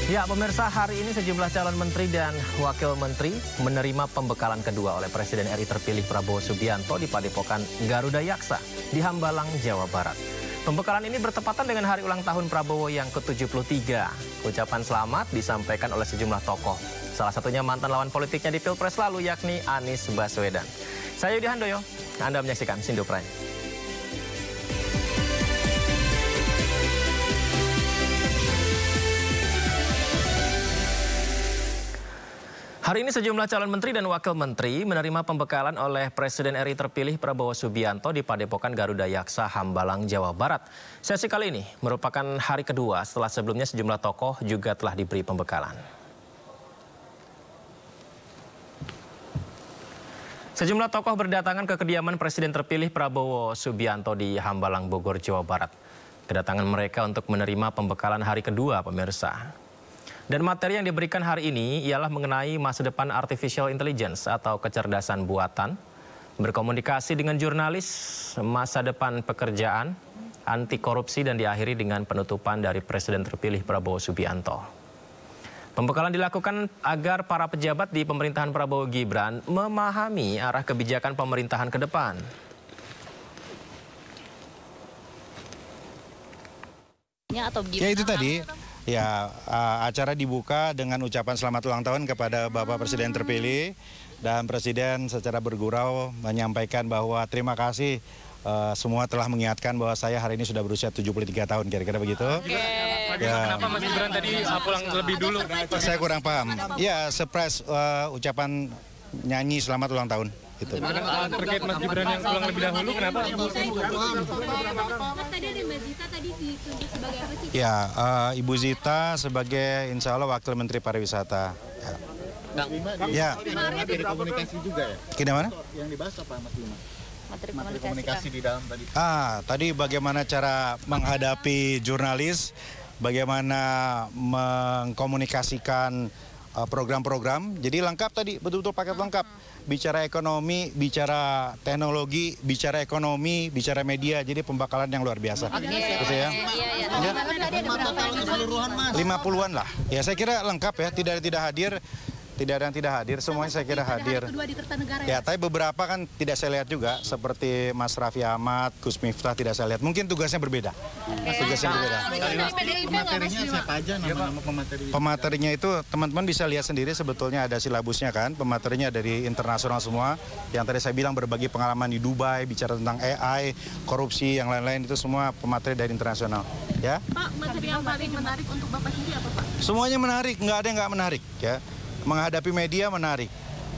Ya, pemirsa, hari ini sejumlah calon menteri dan wakil menteri menerima pembekalan kedua oleh Presiden RI terpilih Prabowo Subianto di Padepokan Garuda Yaksa di Hambalang, Jawa Barat. Pembekalan ini bertepatan dengan hari ulang tahun Prabowo yang ke-73. Ucapan selamat disampaikan oleh sejumlah tokoh. Salah satunya mantan lawan politiknya di Pilpres lalu, yakni Anies Baswedan. Saya Yudi Handoyo, Anda menyaksikan Sindo Prime. Hari ini sejumlah calon menteri dan wakil menteri menerima pembekalan oleh Presiden RI terpilih Prabowo Subianto di Padepokan Garuda Yaksa, Hambalang, Jawa Barat. Sesi kali ini merupakan hari kedua setelah sebelumnya sejumlah tokoh juga telah diberi pembekalan. Sejumlah tokoh berdatangan ke kediaman Presiden terpilih Prabowo Subianto di Hambalang, Bogor, Jawa Barat. Kedatangan mereka untuk menerima pembekalan hari kedua, pemirsa. Dan materi yang diberikan hari ini ialah mengenai masa depan artificial intelligence atau kecerdasan buatan, berkomunikasi dengan jurnalis, masa depan pekerjaan, anti korupsi, dan diakhiri dengan penutupan dari Presiden terpilih Prabowo Subianto. Pembekalan dilakukan agar para pejabat di pemerintahan Prabowo Gibran memahami arah kebijakan pemerintahan ke depan. Ya itu tadi. Ya, acara dibuka dengan ucapan selamat ulang tahun kepada Bapak Presiden terpilih, dan Presiden secara bergurau menyampaikan bahwa terima kasih semua telah mengingatkan bahwa saya hari ini sudah berusia 73 tahun, kira-kira begitu. Ya. Kenapa Mas Gibran tadi pulang lebih dulu? Saya kurang paham. Ya, surprise ucapan nyanyi selamat ulang tahun. Gitu. Terkait Mas Gibran yang pulang lebih dahulu, kenapa? Ya, Ibu Zita sebagai insya Allah Wakil Menteri Pariwisata. Ya. Materi komunikasi juga ya? Gimana? Yang dibahas apa Mas Bima? Materi komunikasi di dalam tadi. Tadi bagaimana cara menghadapi jurnalis, bagaimana mengkomunikasikan program-program. Jadi lengkap tadi, betul-betul paket lengkap. Bicara ekonomi, bicara teknologi, bicara ekonomi, bicara media. Jadi pembekalan yang luar biasa. Gitu ya. 50-an lah. Ya saya kira lengkap ya, tidak ada tidak hadir. Tidak ada yang tidak hadir, semuanya saya kira hadir. Ya, tapi beberapa kan tidak saya lihat juga, seperti Mas Raffi Ahmad, Gus Miftah tidak saya lihat. Mungkin tugasnya berbeda. Tugasnya berbeda. Pematerinya siapa aja nama-nama pematerinya? Pematerinya itu teman-teman bisa lihat sendiri, sebetulnya ada silabusnya kan. Pematerinya dari internasional semua. Yang tadi saya bilang berbagi pengalaman di Dubai, bicara tentang AI, korupsi, yang lain-lain itu semua pemateri dari internasional. Ya. Pak, materi yang paling menarik untuk Bapak sendiri apa Pak? Semuanya menarik, nggak ada yang nggak menarik ya. Menghadapi media menarik,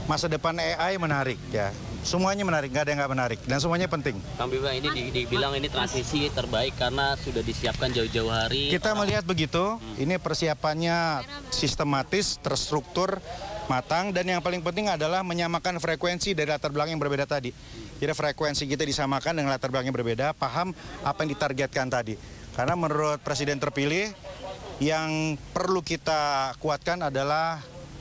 masa depan AI menarik ya, semuanya menarik, nggak ada yang nggak menarik, dan semuanya penting. Kang Bima, ini dibilang ini transisi terbaik karena sudah disiapkan jauh-jauh hari. Kita melihat begitu, ini persiapannya sistematis, terstruktur, matang, dan yang paling penting adalah menyamakan frekuensi dari latar belakang yang berbeda tadi. Jadi frekuensi kita disamakan dengan latar belakang yang berbeda, paham apa yang ditargetkan tadi. Karena menurut Presiden terpilih, yang perlu kita kuatkan adalah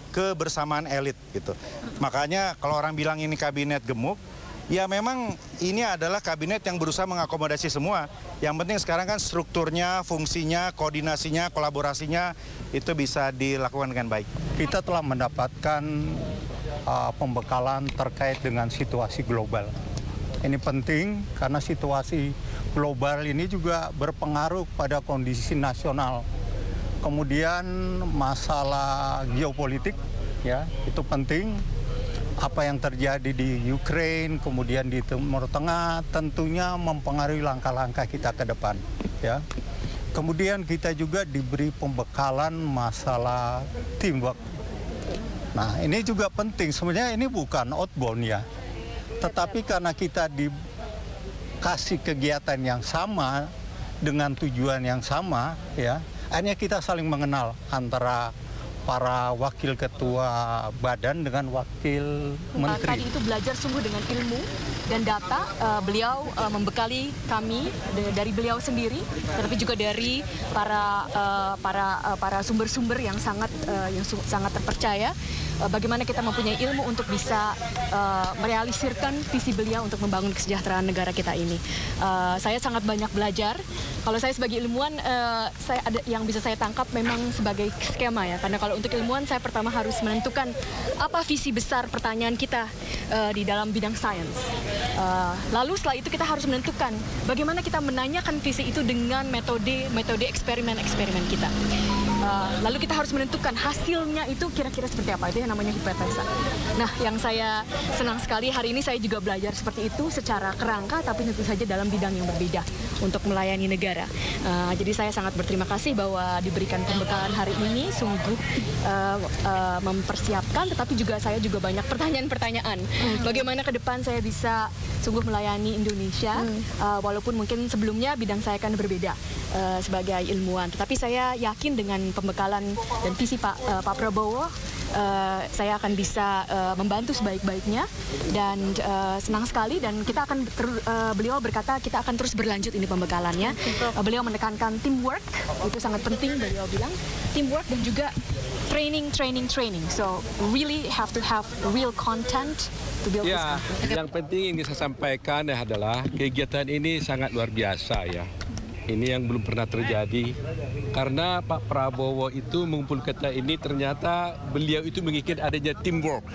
kebersamaan elit gitu. Makanya kalau orang bilang ini kabinet gemuk, ya memang ini adalah kabinet yang berusaha mengakomodasi semua. Yang penting sekarang kan strukturnya, fungsinya, koordinasinya, kolaborasinya itu bisa dilakukan dengan baik. Kita telah mendapatkan pembekalan terkait dengan situasi global. Ini penting karena situasi global ini juga berpengaruh pada kondisi nasional. Kemudian masalah geopolitik, ya itu penting. Apa yang terjadi di Ukraina, kemudian di Timur Tengah, tentunya mempengaruhi langkah-langkah kita ke depan. Ya. Kemudian kita juga diberi pembekalan masalah teamwork. Nah ini juga penting. Sebenarnya ini bukan outbound ya, tetapi karena kita dikasih kegiatan yang sama dengan tujuan yang sama, ya. Akhirnya kita saling mengenal antara para wakil ketua badan dengan wakil menteri. Tadi itu belajar sungguh dengan ilmu dan data. Beliau membekali kami dari beliau sendiri, tetapi juga dari para sumber-sumber yang sangat terpercaya. Bagaimana kita mempunyai ilmu untuk bisa merealisirkan visi beliau untuk membangun kesejahteraan negara kita ini. Saya sangat banyak belajar Kalau saya sebagai ilmuwan, saya ada yang bisa saya tangkap memang sebagai skema ya. Karena kalau untuk ilmuwan, saya pertama harus menentukan apa visi besar pertanyaan kita di dalam bidang sains. Lalu setelah itu kita harus menentukan bagaimana kita menanyakan visi itu dengan metode eksperimen kita. Lalu kita harus menentukan hasilnya itu kira-kira seperti apa. Itu yang namanya hipotesa. Nah, yang saya senang sekali hari ini saya juga belajar seperti itu secara kerangka, tapi tentu saja dalam bidang yang berbeda untuk melayani negara. Jadi saya sangat berterima kasih bahwa diberikan pembekalan hari ini, sungguh mempersiapkan, tetapi juga saya juga banyak pertanyaan-pertanyaan. Bagaimana ke depan saya bisa sungguh melayani Indonesia, walaupun mungkin sebelumnya bidang saya kan berbeda sebagai ilmuwan. Tetapi saya yakin dengan pembekalan dan visi Pak Prabowo, saya akan bisa membantu sebaik-baiknya, dan senang sekali, dan kita akan beliau berkata kita akan terus berlanjut ini pembekalannya. Beliau menekankan teamwork, itu sangat penting, beliau bilang teamwork dan juga training. So really have to have real content to build this country. Yang penting yang saya sampaikan adalah kegiatan ini sangat luar biasa ya. Ini yang belum pernah terjadi, karena Pak Prabowo itu mengumpul kita ini, ternyata beliau itu menginginkan adanya teamwork.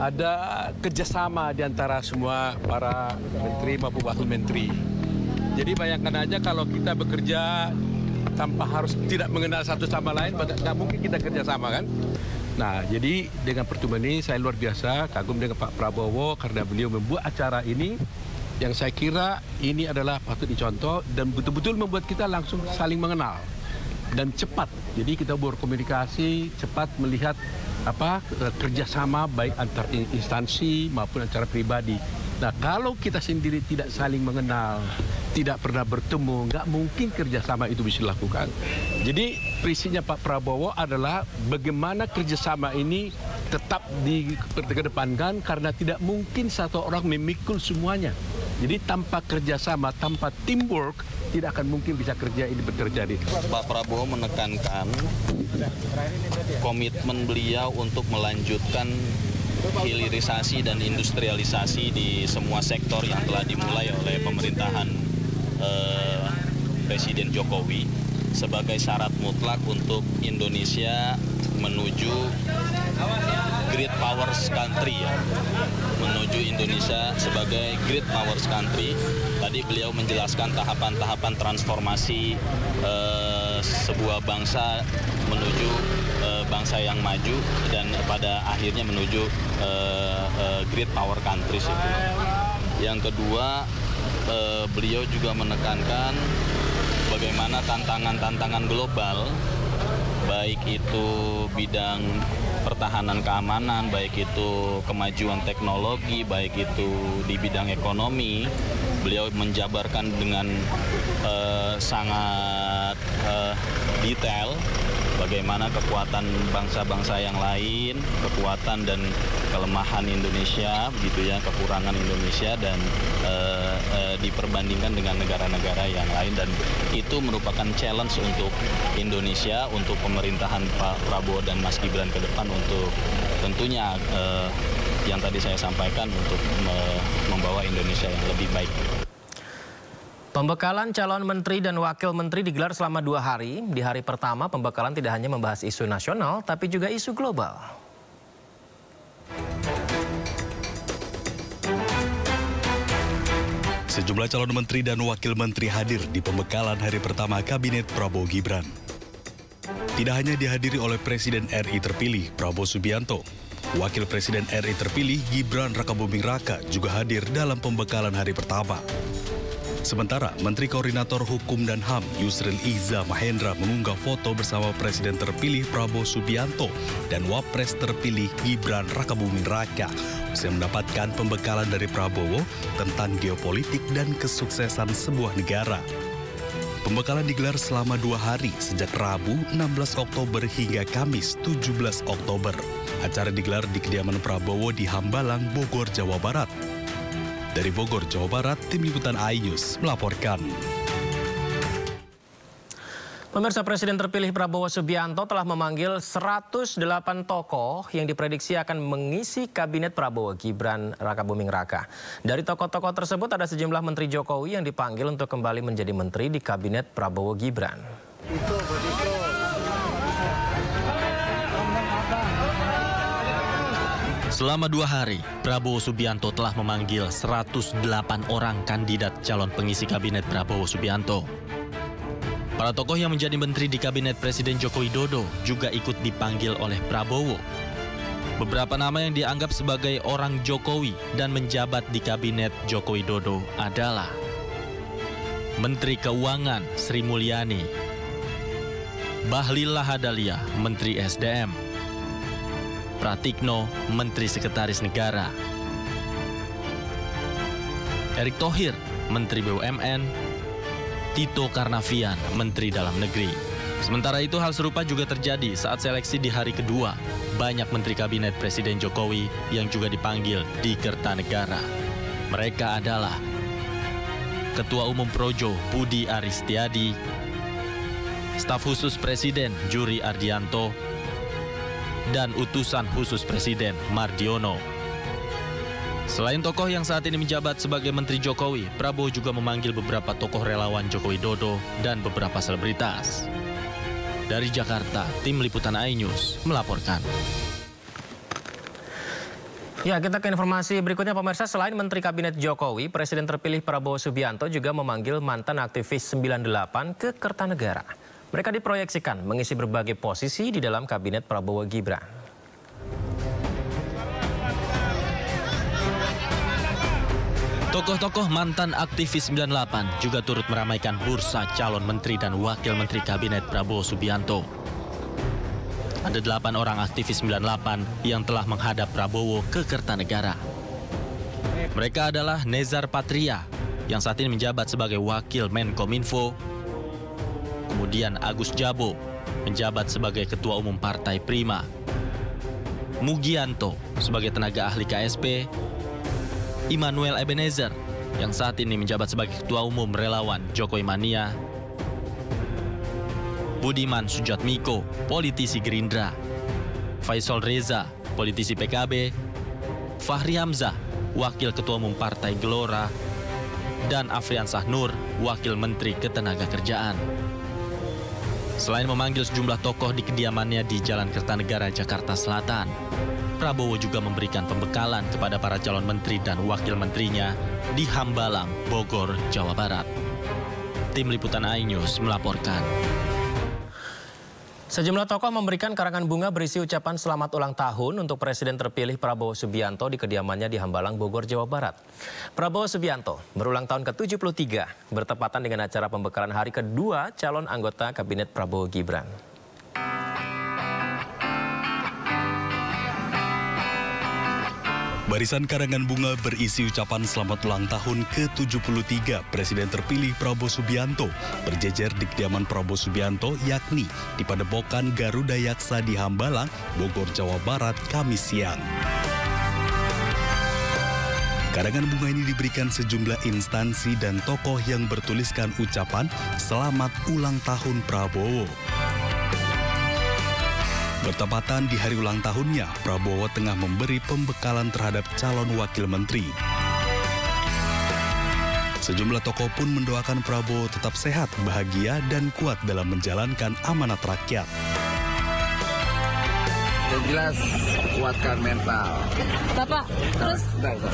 Ada kerjasama di antara semua para menteri maupun wakil menteri. Jadi bayangkan aja kalau kita bekerja tanpa harus tidak mengenal satu sama lain, nggak mungkin kita kerjasama kan. Nah, jadi dengan pertemuan ini saya luar biasa kagum dengan Pak Prabowo karena beliau membuat acara ini yang saya kira ini adalah patut dicontoh dan betul-betul membuat kita langsung saling mengenal dan cepat. Jadi kita berkomunikasi cepat, melihat kerjasama baik antar instansi maupun antara pribadi. Nah, kalau kita sendiri tidak saling mengenal, tidak pernah bertemu, nggak mungkin kerjasama itu bisa dilakukan. Jadi prinsipnya Pak Prabowo adalah bagaimana kerjasama ini tetap dikedepankan, karena tidak mungkin satu orang memikul semuanya. Jadi tanpa kerjasama, tanpa teamwork, tidak akan mungkin bisa kerja ini terjadi. Pak Prabowo menekankan komitmen beliau untuk melanjutkan hilirisasi dan industrialisasi di semua sektor yang telah dimulai oleh pemerintahan Presiden Jokowi sebagai syarat mutlak untuk Indonesia menuju Great Powers Country ya. Menuju Indonesia sebagai Great Powers Country. Tadi beliau menjelaskan tahapan-tahapan transformasi sebuah bangsa menuju bangsa yang maju dan pada akhirnya menuju Great Power Countries itu. Yang kedua, beliau juga menekankan bagaimana tantangan-tantangan global, baik itu bidang pertahanan keamanan, baik itu kemajuan teknologi, baik itu di bidang ekonomi. Beliau menjabarkan dengan sangat detail bagaimana kekuatan bangsa-bangsa yang lain, kekuatan dan kelemahan Indonesia, gitu ya, kekurangan Indonesia, dan diperbandingkan dengan negara-negara yang lain, dan itu merupakan challenge untuk Indonesia, untuk pemerintahan Pak Prabowo dan Mas Gibran ke depan, untuk tentunya yang tadi saya sampaikan, untuk membawa Indonesia yang lebih baik. Pembekalan calon menteri dan wakil menteri digelar selama 2 hari. Di hari pertama, pembekalan tidak hanya membahas isu nasional, tapi juga isu global. Sejumlah calon menteri dan wakil menteri hadir di pembekalan hari pertama Kabinet Prabowo Gibran. Tidak hanya dihadiri oleh Presiden RI terpilih Prabowo Subianto, Wakil Presiden RI terpilih Gibran Rakabuming Raka juga hadir dalam pembekalan hari pertama. Sementara Menteri Koordinator Hukum dan HAM Yusril Iza Mahendra mengunggah foto bersama Presiden terpilih Prabowo Subianto dan Wapres terpilih Gibran Rakabuming Raka usai mendapatkan pembekalan dari Prabowo tentang geopolitik dan kesuksesan sebuah negara. Pembekalan digelar selama 2 hari sejak Rabu 16 Oktober hingga Kamis 17 Oktober. Acara digelar di kediaman Prabowo di Hambalang, Bogor, Jawa Barat. Dari Bogor, Jawa Barat, Tim Liputan iNews melaporkan. Pemirsa, Presiden terpilih Prabowo Subianto telah memanggil 108 tokoh yang diprediksi akan mengisi kabinet Prabowo Gibran Rakabuming Raka. Dari tokoh-tokoh tersebut ada sejumlah Menteri Jokowi yang dipanggil untuk kembali menjadi menteri di kabinet Prabowo Gibran. Selama 2 hari, Prabowo Subianto telah memanggil 108 orang kandidat calon pengisi kabinet Prabowo Subianto. Para tokoh yang menjadi menteri di kabinet Presiden Joko Widodo juga ikut dipanggil oleh Prabowo. Beberapa nama yang dianggap sebagai orang Jokowi dan menjabat di kabinet Joko Widodo adalah Menteri Keuangan Sri Mulyani, Bahlil Lahadalia, Menteri SDM, Pratikno, Menteri Sekretaris Negara, Erick Thohir, Menteri BUMN, Tito Karnavian, Menteri Dalam Negeri. Sementara itu, hal serupa juga terjadi saat seleksi di hari kedua. Banyak Menteri Kabinet Presiden Jokowi yang juga dipanggil di Kertanegara. Mereka adalah Ketua Umum Projo Budi Aristiadi, Staf Khusus Presiden Juri Ardianto, dan Utusan Khusus Presiden Mardiono. Selain tokoh yang saat ini menjabat sebagai Menteri Jokowi, Prabowo juga memanggil beberapa tokoh relawan Joko Widodo dan beberapa selebritas. Dari Jakarta, Tim Liputan iNews melaporkan. Ya, kita ke informasi berikutnya, pemirsa. Selain Menteri Kabinet Jokowi, Presiden terpilih Prabowo Subianto juga memanggil mantan aktivis 98 ke Kertanegara. Mereka diproyeksikan mengisi berbagai posisi di dalam Kabinet Prabowo Gibran. Tokoh-tokoh mantan aktivis 98 juga turut meramaikan bursa calon menteri dan wakil menteri kabinet Prabowo Subianto. Ada 8 orang aktivis 98 yang telah menghadap Prabowo ke Kertanegara. Mereka adalah Nezar Patria yang saat ini menjabat sebagai wakil Menkominfo, kemudian Agus Jabo menjabat sebagai ketua umum Partai Prima, Mugianto sebagai tenaga ahli KSP, Immanuel Ebenezer yang saat ini menjabat sebagai Ketua Umum Relawan Jokowi Mania, Budiman Sujatmiko, politisi Gerindra, Faisal Reza, politisi PKB, Fahri Hamzah, Wakil Ketua Umum Partai Gelora, dan Afriansah Nur, Wakil Menteri Ketenagakerjaan. Selain memanggil sejumlah tokoh di kediamannya di Jalan Kertanegara, Jakarta Selatan, Prabowo juga memberikan pembekalan kepada para calon menteri dan wakil menterinya di Hambalang, Bogor, Jawa Barat. Tim Liputan iNews melaporkan. Sejumlah tokoh memberikan karangan bunga berisi ucapan selamat ulang tahun untuk Presiden terpilih Prabowo Subianto di kediamannya di Hambalang, Bogor, Jawa Barat. Prabowo Subianto berulang tahun ke-73 bertepatan dengan acara pembekalan hari kedua calon anggota Kabinet Prabowo Gibran. Barisan karangan bunga berisi ucapan selamat ulang tahun ke-73 Presiden terpilih Prabowo Subianto berjejer di kediaman Prabowo Subianto, yakni di Padepokan Garuda Yaksa di Hambalang, Bogor, Jawa Barat, Kamis siang. Karangan bunga ini diberikan sejumlah instansi dan tokoh yang bertuliskan ucapan selamat ulang tahun Prabowo. Bertepatan di hari ulang tahunnya, Prabowo tengah memberi pembekalan terhadap calon wakil menteri. Sejumlah tokoh pun mendoakan Prabowo tetap sehat, bahagia, dan kuat dalam menjalankan amanat rakyat. Yang jelas, kuatkan mental. Bapak, terus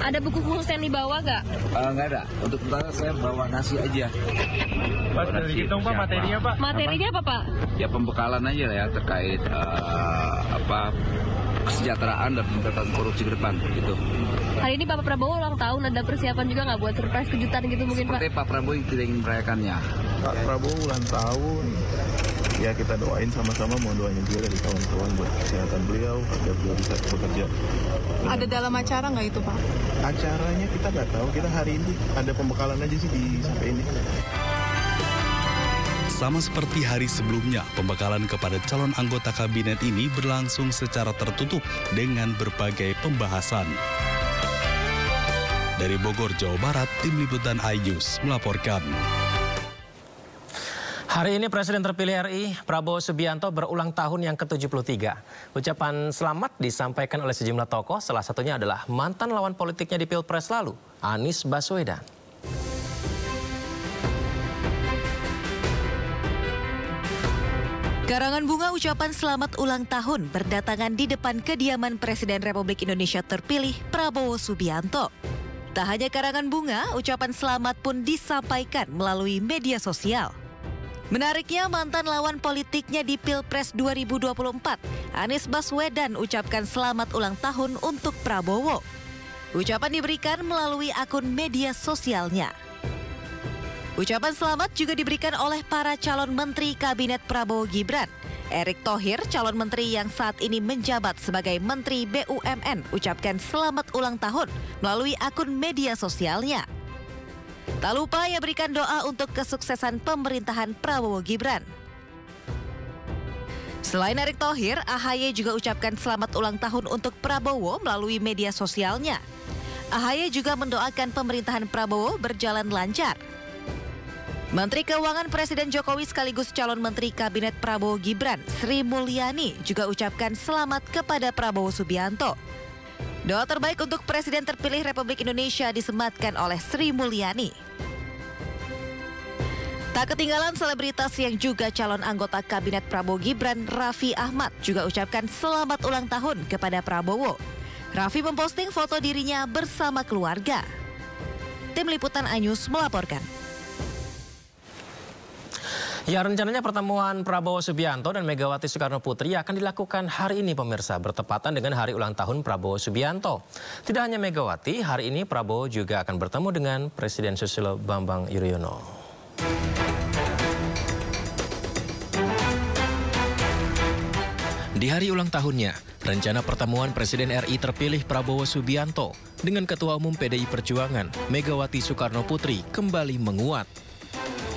ada buku khusus yang dibawa nggak? Nggak ada. Untuk sementara saya bawa nasi aja. Pak, dari hitung Pak, materinya Pak. Materinya apa Pak? Ya pembekalan aja ya terkait kesejahteraan dan pemberantasan korupsi ke depan gitu. Hari ini Bapak Prabowo ulang tahun, ada persiapan juga nggak buat surprise kejutan gitu mungkin Pak? Seperti Pak Prabowo yang tidak ingin merayakannya. Pak Prabowo ulang tahun, ya kita doain sama-sama, mau doain juga dari kawan-kawan buat kesehatan beliau agar beliau bisa bekerja. Ada dalam acara nggak itu Pak? Acaranya kita nggak tahu, kita hari ini ada pembekalan aja sih di sampai ini. Sama seperti hari sebelumnya, pembekalan kepada calon anggota kabinet ini berlangsung secara tertutup dengan berbagai pembahasan. Dari Bogor, Jawa Barat, Tim Liputan iNews melaporkan. Hari ini Presiden terpilih RI Prabowo Subianto berulang tahun yang ke-73. Ucapan selamat disampaikan oleh sejumlah tokoh, salah satunya adalah mantan lawan politiknya di Pilpres lalu, Anies Baswedan. Karangan bunga ucapan selamat ulang tahun berdatangan di depan kediaman Presiden Republik Indonesia terpilih Prabowo Subianto. Tak hanya karangan bunga, ucapan selamat pun disampaikan melalui media sosial. Menariknya, mantan lawan politiknya di Pilpres 2024, Anies Baswedan ucapkan selamat ulang tahun untuk Prabowo. Ucapan diberikan melalui akun media sosialnya. Ucapan selamat juga diberikan oleh para calon menteri Kabinet Prabowo Gibran. Erick Thohir, calon menteri yang saat ini menjabat sebagai Menteri BUMN, ucapkan selamat ulang tahun melalui akun media sosialnya. Tak lupa ia berikan doa untuk kesuksesan pemerintahan Prabowo Gibran. Selain Erick Thohir, AHY juga ucapkan selamat ulang tahun untuk Prabowo melalui media sosialnya. AHY juga mendoakan pemerintahan Prabowo berjalan lancar. Menteri Keuangan Presiden Jokowi sekaligus calon Menteri Kabinet Prabowo Gibran, Sri Mulyani, juga ucapkan selamat kepada Prabowo Subianto. Doa terbaik untuk Presiden terpilih Republik Indonesia disematkan oleh Sri Mulyani. Tak ketinggalan selebritas yang juga calon anggota Kabinet Prabowo Gibran, Raffi Ahmad, juga ucapkan selamat ulang tahun kepada Prabowo. Raffi memposting foto dirinya bersama keluarga. Tim Liputan iNews melaporkan. Ya, rencananya pertemuan Prabowo Subianto dan Megawati Soekarno Putri akan dilakukan hari ini pemirsa, bertepatan dengan hari ulang tahun Prabowo Subianto. Tidak hanya Megawati, hari ini Prabowo juga akan bertemu dengan Presiden Susilo Bambang Yudhoyono. Di hari ulang tahunnya, rencana pertemuan Presiden RI terpilih Prabowo Subianto dengan Ketua Umum PDI Perjuangan Megawati Soekarno Putri kembali menguat.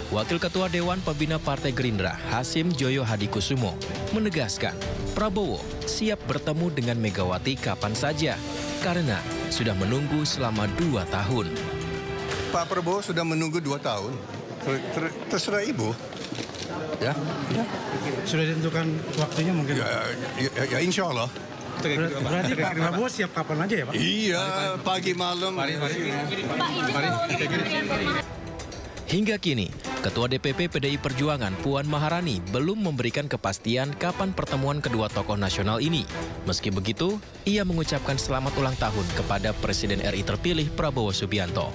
Wakil Ketua Dewan Pembina Partai Gerindra, Hasim Joyo Hadikusumo, menegaskan Prabowo siap bertemu dengan Megawati kapan saja karena sudah menunggu selama 2 tahun. Pak Prabowo sudah menunggu 2 tahun. Terserah Ibu. Ya. Sudah ditentukan waktunya mungkin? Ya insya Allah. Berarti Pak Prabowo siap kapan aja ya Pak? Iya, pagi malam. Hingga kini, Ketua DPP PDI Perjuangan Puan Maharani belum memberikan kepastian kapan pertemuan kedua tokoh nasional ini. Meski begitu, ia mengucapkan selamat ulang tahun kepada Presiden RI terpilih Prabowo Subianto.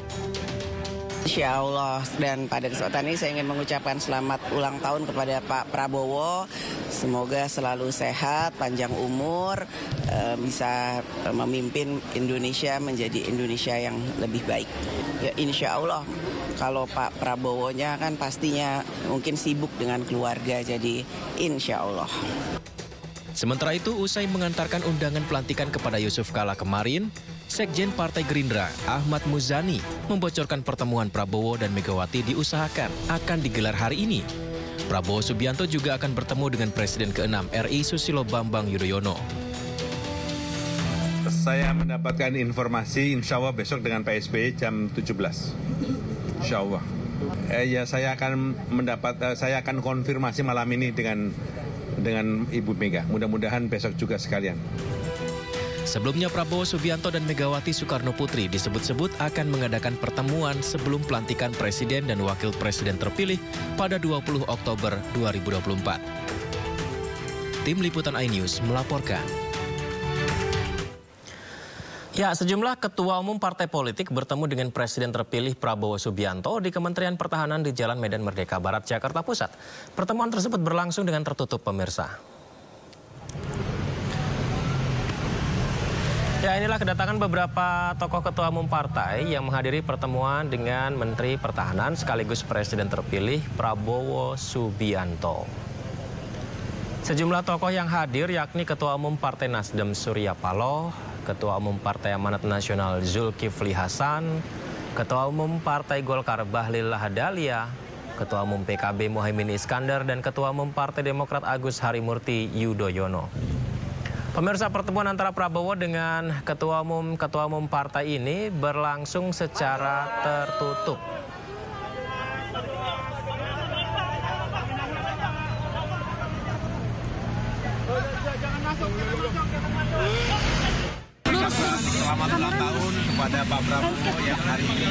Insya Allah, dan pada kesempatan ini saya ingin mengucapkan selamat ulang tahun kepada Pak Prabowo. Semoga selalu sehat, panjang umur, bisa memimpin Indonesia menjadi Indonesia yang lebih baik. Ya, insya Allah, kalau Pak Prabowo-nya kan pastinya mungkin sibuk dengan keluarga, jadi insya Allah. Sementara itu, usai mengantarkan undangan pelantikan kepada Yusuf Kala kemarin, Sekjen Partai Gerindra Ahmad Muzani membocorkan pertemuan Prabowo dan Megawati diusahakan akan digelar hari ini. Prabowo Subianto juga akan bertemu dengan Presiden ke-6 RI Susilo Bambang Yudhoyono. Saya mendapatkan informasi insya Allah besok dengan Pak SBY jam 17. Insya Allah. Ya saya akan konfirmasi malam ini dengan Ibu Mega. Mudah-mudahan besok juga sekalian. Sebelumnya Prabowo Subianto dan Megawati Soekarno Putri disebut-sebut akan mengadakan pertemuan sebelum pelantikan Presiden dan Wakil Presiden terpilih pada 20 Oktober 2024. Tim Liputan iNews melaporkan. Ya, sejumlah ketua umum partai politik bertemu dengan Presiden terpilih Prabowo Subianto di Kementerian Pertahanan di Jalan Medan Merdeka Barat, Jakarta Pusat. Pertemuan tersebut berlangsung dengan tertutup pemirsa. Ya, inilah kedatangan beberapa tokoh ketua umum partai yang menghadiri pertemuan dengan Menteri Pertahanan sekaligus Presiden terpilih Prabowo Subianto. Sejumlah tokoh yang hadir yakni Ketua Umum Partai Nasdem Surya Paloh, Ketua Umum Partai Amanat Nasional Zulkifli Hasan, Ketua Umum Partai Golkar Bahlil Lahadalia, Ketua Umum PKB Muhaimin Iskandar, dan Ketua Umum Partai Demokrat Agus Harimurti Yudhoyono. Pemirsa, pertemuan antara Prabowo dengan ketua umum partai ini berlangsung secara tertutup. Selamat ulang tahun kepada Pak Prabowo yang hari ini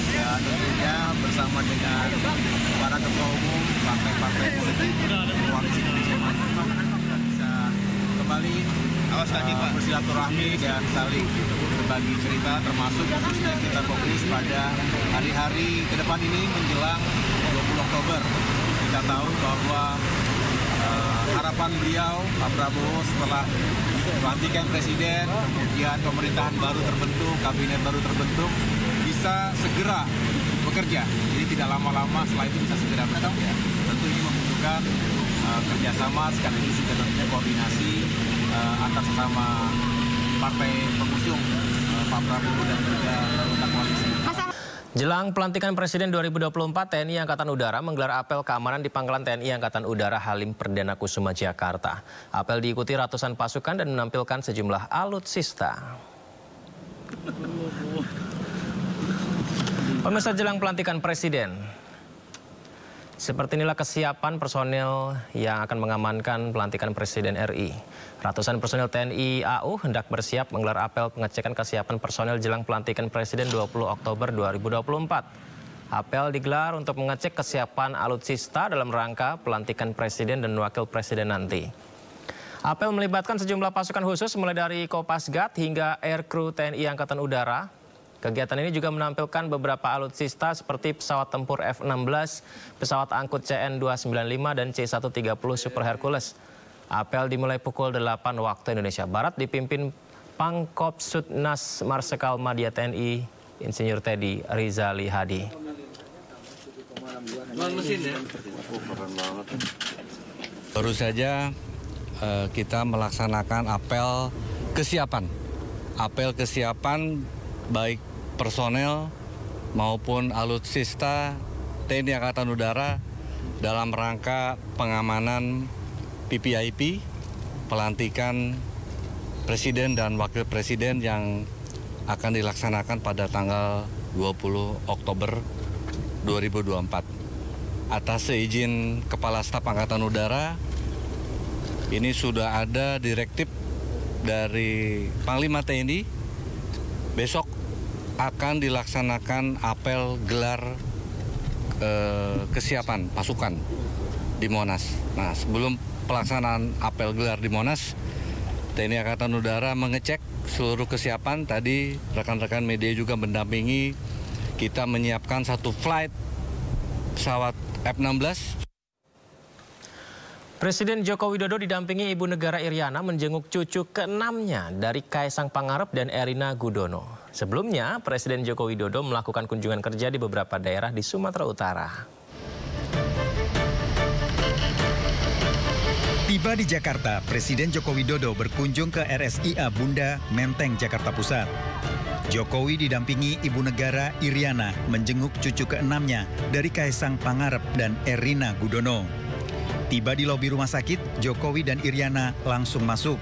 ya, tentunya bersama dengan para ketua umum partai-partai politik koalisi Indonesia Maju bisa kembali bersilaturahmi dan saling berbagi cerita, termasuk khususnya kita fokus pada hari-hari ke depan ini menjelang 20 Oktober. Kita tahu bahwa harapan beliau, Pak Prabowo, setelah pelantikan presiden, kemudian pemerintahan baru terbentuk, kabinet baru terbentuk, bisa segera bekerja. Jadi tidak lama-lama, setelah itu bisa segera bekerja. Tentu ini membutuhkan kerjasama, sekaligus juga tentunya koordinasi antar sesama partai pengusung Pak Prabowo dan juga anggota koalisi. Jelang pelantikan Presiden 2024, TNI Angkatan Udara menggelar apel keamanan di Pangkalan TNI Angkatan Udara Halim Perdana Kusuma, Jakarta. Apel diikuti ratusan pasukan dan menampilkan sejumlah alutsista. Pemirsa, jelang pelantikan Presiden, seperti inilah kesiapan personel yang akan mengamankan pelantikan Presiden RI. Ratusan personel TNI AU hendak bersiap menggelar apel pengecekan kesiapan personel jelang pelantikan Presiden 20 Oktober 2024. Apel digelar untuk mengecek kesiapan alutsista dalam rangka pelantikan Presiden dan Wakil Presiden nanti. Apel melibatkan sejumlah pasukan khusus mulai dari Kopasgat hingga Aircrew TNI Angkatan Udara. Kegiatan ini juga menampilkan beberapa alutsista seperti pesawat tempur F-16, pesawat angkut CN-295 dan C-130 Super Hercules. Apel dimulai pukul 8 waktu Indonesia Barat dipimpin Pangkopsudnas Marsikal Madya TNI Insinyur Teddy Rizali Hadi. Baru saja kita melaksanakan apel kesiapan. Apel kesiapan baik personel maupun alutsista TNI Angkatan Udara dalam rangka pengamanan PPIP, pelantikan Presiden dan Wakil Presiden yang akan dilaksanakan pada tanggal 20 Oktober 2024. Atas seizin Kepala Staf Angkatan Udara, ini sudah ada direktif dari Panglima TNI, besok akan dilaksanakan apel gelar kesiapan pasukan di Monas. Nah, sebelum pelaksanaan apel gelar di Monas, TNI Angkatan Udara mengecek seluruh kesiapan. Tadi rekan-rekan media juga mendampingi, kita menyiapkan satu flight pesawat F-16. Presiden Joko Widodo didampingi Ibu Negara Iriana menjenguk cucu ke-6-nya dari Kaisang Pangarep dan Erina Gudono. Sebelumnya, Presiden Joko Widodo melakukan kunjungan kerja di beberapa daerah di Sumatera Utara. Tiba di Jakarta, Presiden Joko Widodo berkunjung ke RSIA Bunda Menteng, Jakarta Pusat. Jokowi didampingi Ibu Negara Iriana menjenguk cucu ke-6-nya dari Kaisang Pangarep dan Erina Gudono. Tiba di lobi rumah sakit, Jokowi dan Iriana langsung masuk.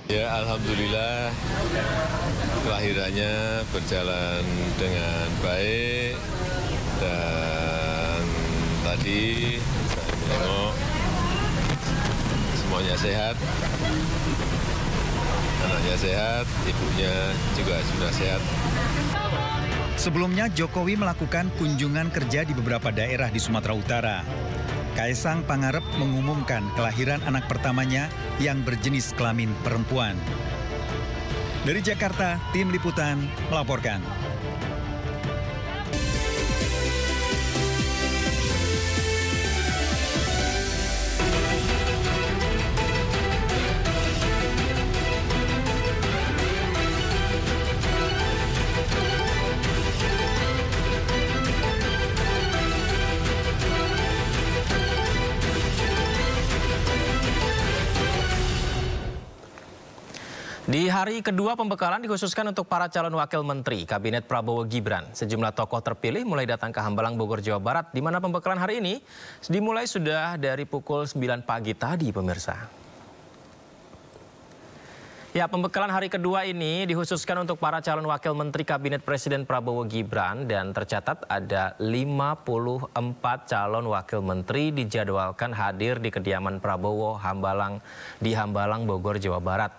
Ya, alhamdulillah kelahirannya berjalan dengan baik dan tadi saya menengok semuanya sehat, anaknya sehat, ibunya juga sudah sehat. Sebelumnya Jokowi melakukan kunjungan kerja di beberapa daerah di Sumatera Utara. Kaisang Pangarep mengumumkan kelahiran anak pertamanya yang berjenis kelamin perempuan. Dari Jakarta, tim liputan melaporkan. Di hari kedua pembekalan dikhususkan untuk para calon wakil menteri Kabinet Prabowo Gibran. Sejumlah tokoh terpilih mulai datang ke Hambalang, Bogor, Jawa Barat, di mana pembekalan hari ini dimulai sudah dari pukul 9 pagi tadi, pemirsa. Ya, pembekalan hari kedua ini dikhususkan untuk para calon wakil menteri Kabinet Presiden Prabowo Gibran dan tercatat ada 54 calon wakil menteri dijadwalkan hadir di kediaman Prabowo di Hambalang, Bogor, Jawa Barat.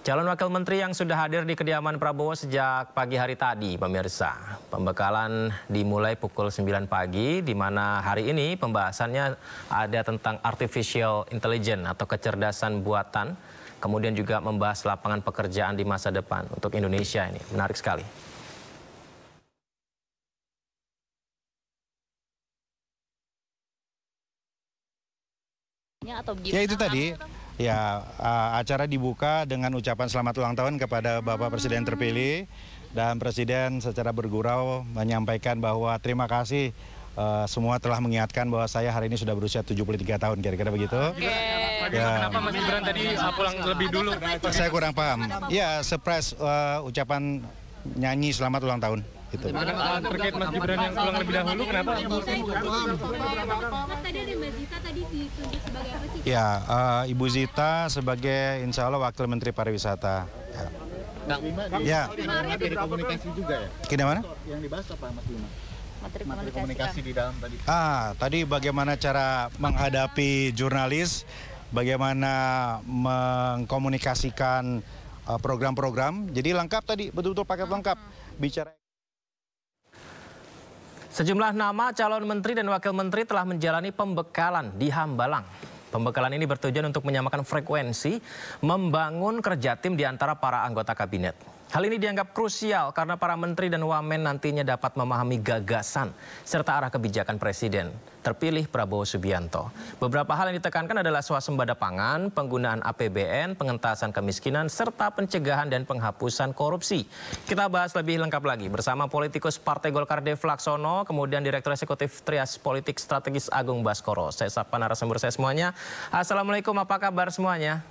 Calon wakil menteri yang sudah hadir di kediaman Prabowo sejak pagi hari tadi, pemirsa. Pembekalan dimulai pukul 9 pagi, di mana hari ini pembahasannya ada tentang artificial intelligence atau kecerdasan buatan. Kemudian juga membahas lapangan pekerjaan di masa depan untuk Indonesia ini. Menarik sekali. Ya itu tadi, ya acara dibuka dengan ucapan selamat ulang tahun kepada Bapak Presiden terpilih. Dan Presiden secara bergurau menyampaikan bahwa terima kasih semua telah mengingatkan bahwa saya hari ini sudah berusia 73 tahun, kira-kira begitu. Ya. Kenapa Mas Gibran tadi pulang lebih dulu? Saya kurang paham. Ya, surprise ucapan nyanyi selamat ulang tahun. Gitu. Terkait Mas Gibran yang pulang lebih dahulu, kenapa? Ya, Ibu Zita sebagai insya Allah Wakil Menteri Pariwisata. Ya. Materi komunikasi juga ya? Gimana? Yang dibahas apa Mas Bima? Materi komunikasi di dalam tadi. Tadi bagaimana cara menghadapi jurnalis, bagaimana mengkomunikasikan program-program. Jadi lengkap tadi, betul-betul paket lengkap. Bicara. Sejumlah nama calon menteri dan wakil menteri telah menjalani pembekalan di Hambalang. Pembekalan ini bertujuan untuk menyamakan frekuensi, membangun kerja tim di antara para anggota kabinet. Hal ini dianggap krusial karena para menteri dan wamen nantinya dapat memahami gagasan serta arah kebijakan Presiden terpilih Prabowo Subianto. Beberapa hal yang ditekankan adalah swasembada pangan, penggunaan APBN, pengentasan kemiskinan, serta pencegahan dan penghapusan korupsi. Kita bahas lebih lengkap lagi bersama politikus Partai Golkar Dev Laksono, kemudian Direktur Eksekutif Trias Politik Strategis Agung Baskoro. Saya sapa narasumber saya semuanya. Assalamualaikum, apa kabar semuanya?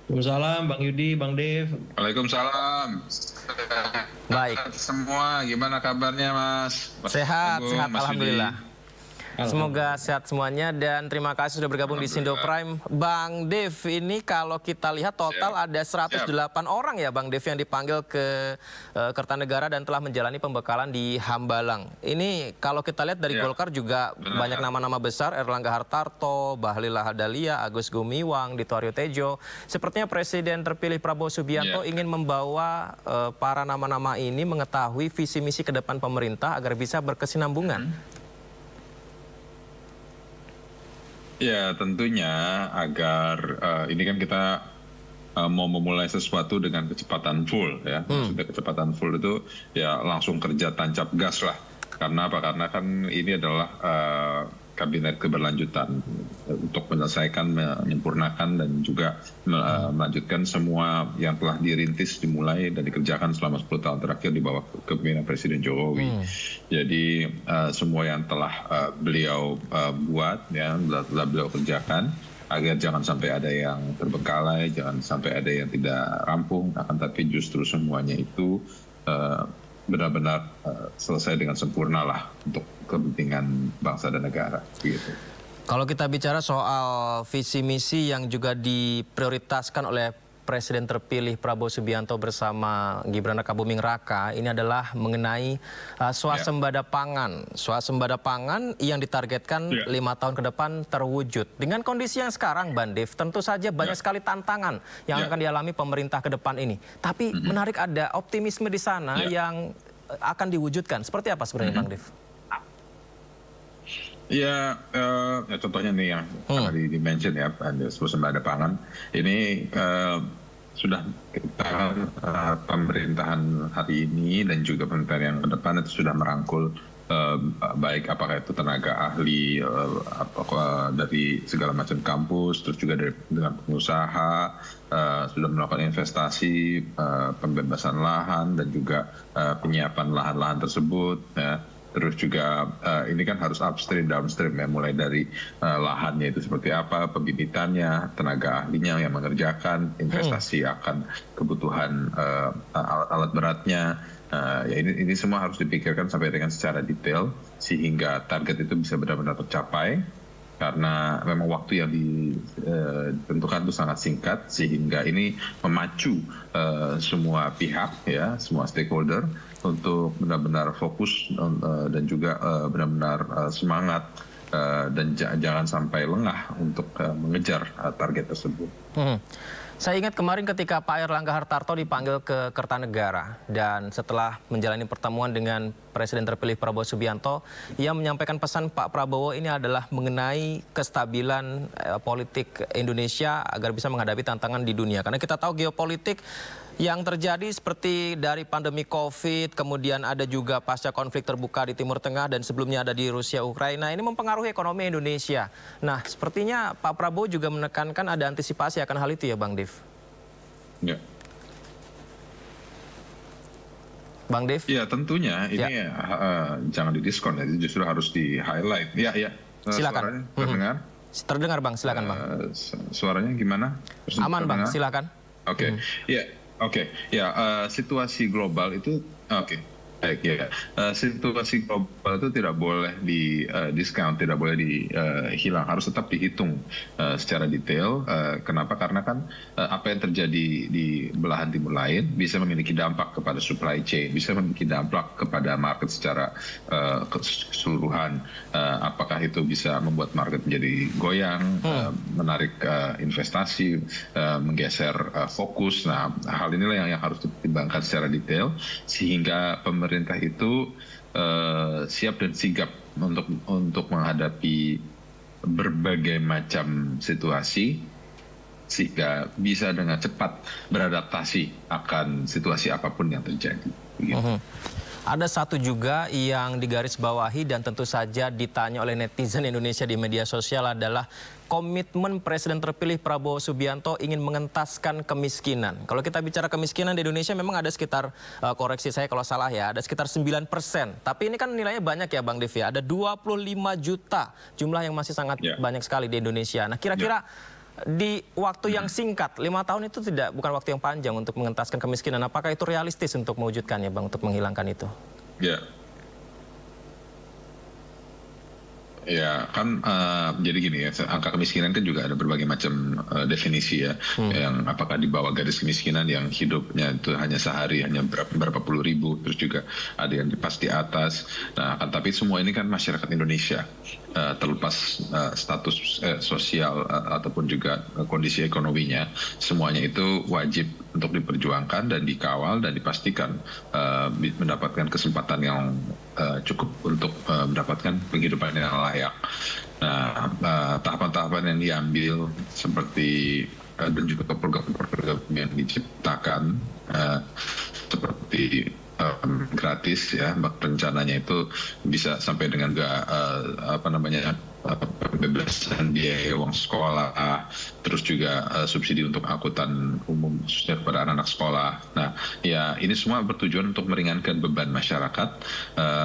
Waalaikumsalam, Bang Yudi, Bang Dev. Waalaikumsalam. Baik. Semua, gimana kabarnya Mas? Sehat, sehat, Alhamdulillah. Semoga sehat semuanya dan terima kasih sudah bergabung di Sindo Prime. Bang Dev, ini kalau kita lihat total ada 108 orang ya Bang Dev yang dipanggil ke Kertanegara dan telah menjalani pembekalan di Hambalang. Ini kalau kita lihat dari Golkar juga banyak nama-nama besar, Erlangga Hartarto, Bahlil Lahadalia, Agus Gumiwang, Dito Aryo Tejo. Sepertinya Presiden terpilih Prabowo Subianto ingin membawa para nama-nama ini mengetahui visi misi ke depan pemerintah agar bisa berkesinambungan. Ya tentunya agar ini kan kita mau memulai sesuatu dengan kecepatan full ya. Sudah kecepatan full itu ya langsung kerja tancap gas lah. Karena apa? Karena kan ini adalah kabinet keberlanjutan untuk menyelesaikan, menyempurnakan dan juga melanjutkan semua yang telah dirintis, dimulai dan dikerjakan selama 10 tahun terakhir di bawah kepemimpinan Presiden Jokowi. Jadi semua yang telah beliau buat, ya, telah beliau kerjakan, agar jangan sampai ada yang terbengkalai, jangan sampai ada yang tidak rampung, akan tapi justru semuanya itu benar-benar selesai dengan sempurna lah untuk kepentingan bangsa dan negara. Gitu. Kalau kita bicara soal visi misi yang juga diprioritaskan oleh Presiden terpilih Prabowo Subianto bersama Gibran Rakabuming Raka, ini adalah mengenai swasembada pangan. Swasembada pangan yang ditargetkan 5 tahun ke depan terwujud. Dengan kondisi yang sekarang, Bang Dev, tentu saja banyak sekali tantangan yang akan dialami pemerintah ke depan ini. Tapi menarik ada optimisme di sana yang akan diwujudkan. Seperti apa sebenarnya, Bang Dev? Ya, contohnya nih yang tadi di-mention ya, swasembada pangan. Ini sudah kita pemerintahan hari ini dan juga pemerintahan yang ke depan itu sudah merangkul baik apakah itu tenaga ahli dari segala macam kampus, terus juga dengan pengusaha, sudah melakukan investasi, pembebasan lahan dan juga penyiapan lahan-lahan tersebut. Ya. Terus juga ini kan harus upstream, downstream ya, mulai dari lahannya itu seperti apa, pembibitannya, tenaga ahlinya yang mengerjakan, investasi akan kebutuhan alat beratnya. Ya ini semua harus dipikirkan sampai dengan secara detail sehingga target itu bisa benar-benar tercapai. karena memang waktu yang ditentukan itu sangat singkat, sehingga ini memacu semua pihak, ya, semua stakeholder untuk benar-benar fokus dan juga benar-benar semangat dan jangan sampai lengah untuk mengejar target tersebut. Saya ingat kemarin ketika Pak Airlangga Hartarto dipanggil ke Kertanegara dan setelah menjalani pertemuan dengan Presiden terpilih Prabowo Subianto, ia menyampaikan pesan Pak Prabowo ini adalah mengenai kestabilan politik Indonesia agar bisa menghadapi tantangan di dunia. Karena kita tahu geopolitik yang terjadi seperti dari pandemi COVID, kemudian ada juga pasca konflik terbuka di Timur Tengah dan sebelumnya ada di Rusia, Ukraina, ini mempengaruhi ekonomi Indonesia. Nah, sepertinya Pak Prabowo juga menekankan ada antisipasi akan hal itu ya, Bang Dev? Ya. Bang Dev? Ya, tentunya ini jangan didiskon, ya, justru harus di-highlight. Ya. Silakan. Terdengar? Terdengar, Bang. Silakan, Bang. Suaranya gimana? Aman, Bang. Silakan. Oke. Ya, situasi global itu baik ya. Situasi global itu tidak boleh di-discount, tidak boleh dihilang, harus tetap dihitung secara detail. Kenapa? Karena kan apa yang terjadi di belahan timur lain bisa memiliki dampak kepada supply chain, bisa memiliki dampak kepada market secara keseluruhan. Apakah itu bisa membuat market menjadi goyang, menarik investasi, menggeser fokus. Nah, hal inilah yang harus dipertimbangkan secara detail sehingga pemerintah itu siap dan sigap untuk menghadapi berbagai macam situasi sehingga bisa dengan cepat beradaptasi akan situasi apapun yang terjadi. Ada satu juga yang digarisbawahi dan tentu saja ditanya oleh netizen Indonesia di media sosial adalah komitmen Presiden terpilih Prabowo Subianto ingin mengentaskan kemiskinan. Kalau kita bicara kemiskinan di Indonesia memang ada sekitar, koreksi saya kalau salah ya, ada sekitar 9%. Tapi ini kan nilainya banyak ya Bang Dev ya, ada 25 juta jumlah yang masih sangat banyak sekali di Indonesia. Nah kira-kira di waktu yang singkat, 5 tahun itu bukan waktu yang panjang untuk mengentaskan kemiskinan. Apakah itu realistis untuk mewujudkannya Bang, untuk menghilangkan itu? Ya kan jadi gini ya, angka kemiskinan kan juga ada berbagai macam definisi ya, yang apakah di bawah garis kemiskinan yang hidupnya itu hanya sehari hanya berapa puluh ribu, terus juga ada yang pas di atas. Nah kan, tapi semua ini kan masyarakat Indonesia, terlepas status sosial ataupun juga kondisi ekonominya, semuanya itu wajib untuk diperjuangkan dan dikawal dan dipastikan mendapatkan kesempatan yang cukup untuk mendapatkan penghidupan yang layak. Nah, tahapan-tahapan yang diambil seperti dan juga program-program yang diciptakan seperti gratis ya, rencananya itu bisa sampai dengan pembebasan biaya uang sekolah, terus juga subsidi untuk angkutan umum khususnya kepada anak-anak sekolah. Nah, ya ini semua bertujuan untuk meringankan beban masyarakat,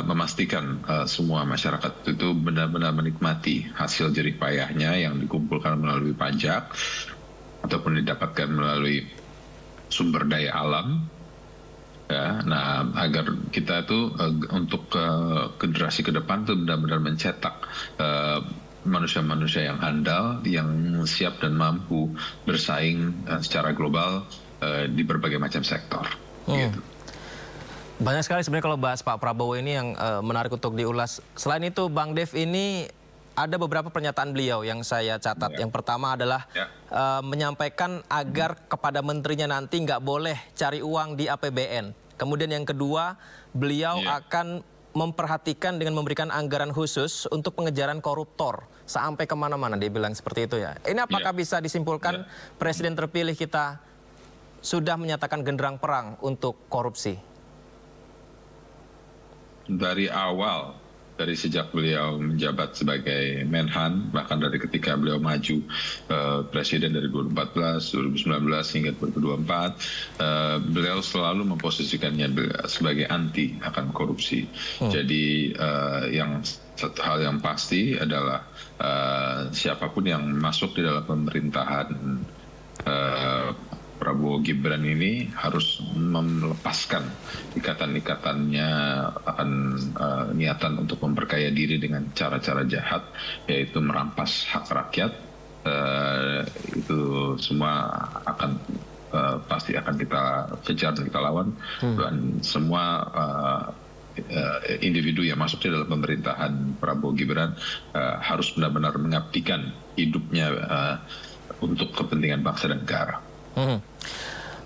memastikan semua masyarakat itu benar-benar menikmati hasil jerih payahnya yang dikumpulkan melalui pajak ataupun didapatkan melalui sumber daya alam. Ya, nah agar kita itu untuk generasi ke depan itu benar-benar mencetak manusia-manusia yang handal, yang siap dan mampu bersaing secara global di berbagai macam sektor. Gitu. Banyak sekali sebenarnya kalau bahas Pak Prabowo ini yang menarik untuk diulas. Selain itu Bang Dev, ini ada beberapa pernyataan beliau yang saya catat. Yang pertama adalah menyampaikan agar kepada menterinya nanti nggak boleh cari uang di APBN. Kemudian yang kedua, beliau akan memperhatikan dengan memberikan anggaran khusus untuk pengejaran koruptor. Sampai kemana-mana dia bilang seperti itu ya. Ini apakah bisa disimpulkan Presiden terpilih kita sudah menyatakan genderang perang untuk korupsi? Dari awal, dari sejak beliau menjabat sebagai Menhan, bahkan dari ketika beliau maju presiden dari 2014, 2019 hingga 2024, beliau selalu memposisikannya sebagai anti akan korupsi. Jadi yang satu hal yang pasti adalah siapapun yang masuk di dalam pemerintahan Prabowo Gibran ini harus melepaskan ikatan-ikatannya akan niatan untuk memperkaya diri dengan cara-cara jahat, yaitu merampas hak rakyat. Itu semua akan pasti akan kita kejar dan kita lawan, dan semua individu yang masuk di dalam pemerintahan Prabowo Gibran harus benar-benar mengabdikan hidupnya untuk kepentingan bangsa dan negara.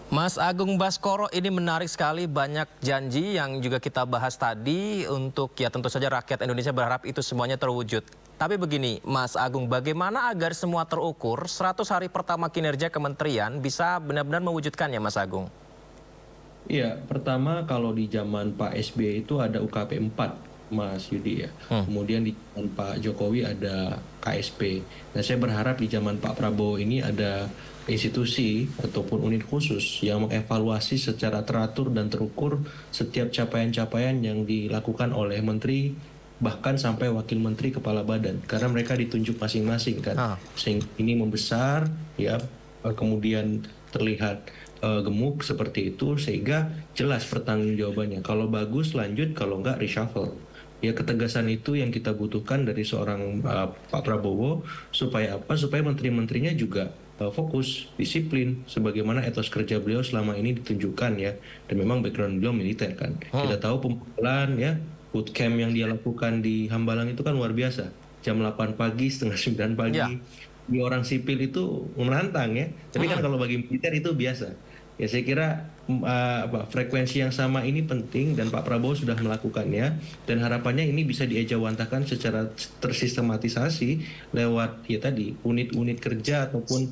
Mas Agung Baskoro, ini menarik sekali, banyak janji yang juga kita bahas tadi untuk ya tentu saja rakyat Indonesia berharap itu semuanya terwujud. Tapi begini Mas Agung, bagaimana agar semua terukur 100 hari pertama kinerja kementerian bisa benar-benar mewujudkannya Mas Agung? Iya, pertama kalau di zaman Pak SBY itu ada UKP 4, Mas Yudi ya. Kemudian di zaman Pak Jokowi ada KSP. Nah, saya berharap di zaman Pak Prabowo ini ada institusi ataupun unit khusus yang mengevaluasi secara teratur dan terukur setiap capaian-capaian yang dilakukan oleh menteri, bahkan sampai wakil menteri kepala badan, karena mereka ditunjuk masing-masing kan. Sehingga ini membesar ya, kemudian terlihat gemuk seperti itu, sehingga jelas pertanggungjawabannya. Kalau bagus lanjut, kalau enggak reshuffle. Ya, ketegasan itu yang kita butuhkan dari seorang Pak Prabowo, supaya apa? Supaya menteri-menterinya juga fokus, disiplin, sebagaimana etos kerja beliau selama ini ditunjukkan ya. Dan memang background beliau militer kan. Kita tahu pembukaan ya, bootcamp yang dia lakukan di Hambalang itu kan luar biasa. Jam 8 pagi, setengah 9 pagi. Di orang sipil itu menantang ya. Tapi kan kalau bagi militer itu biasa. Ya, saya kira frekuensi yang sama ini penting dan Pak Prabowo sudah melakukannya, dan harapannya ini bisa diejawantahkan secara tersistematisasi lewat ya tadi unit-unit kerja ataupun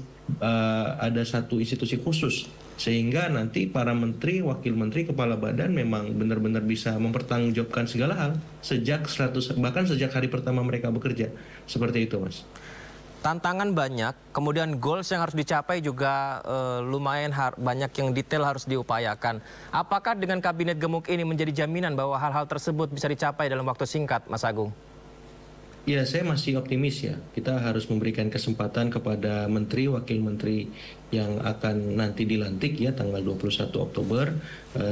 ada satu institusi khusus, sehingga nanti para menteri, wakil menteri, kepala badan memang benar-benar bisa mempertanggungjawabkan segala hal bahkan sejak hari pertama mereka bekerja. Seperti itu, Mas. Tantangan banyak, kemudian goals yang harus dicapai juga lumayan banyak yang detail harus diupayakan. Apakah dengan kabinet gemuk ini menjadi jaminan bahwa hal-hal tersebut bisa dicapai dalam waktu singkat, Mas Agung? Ya, saya masih optimis ya. Kita harus memberikan kesempatan kepada menteri, wakil menteri yang akan nanti dilantik ya tanggal 21 Oktober.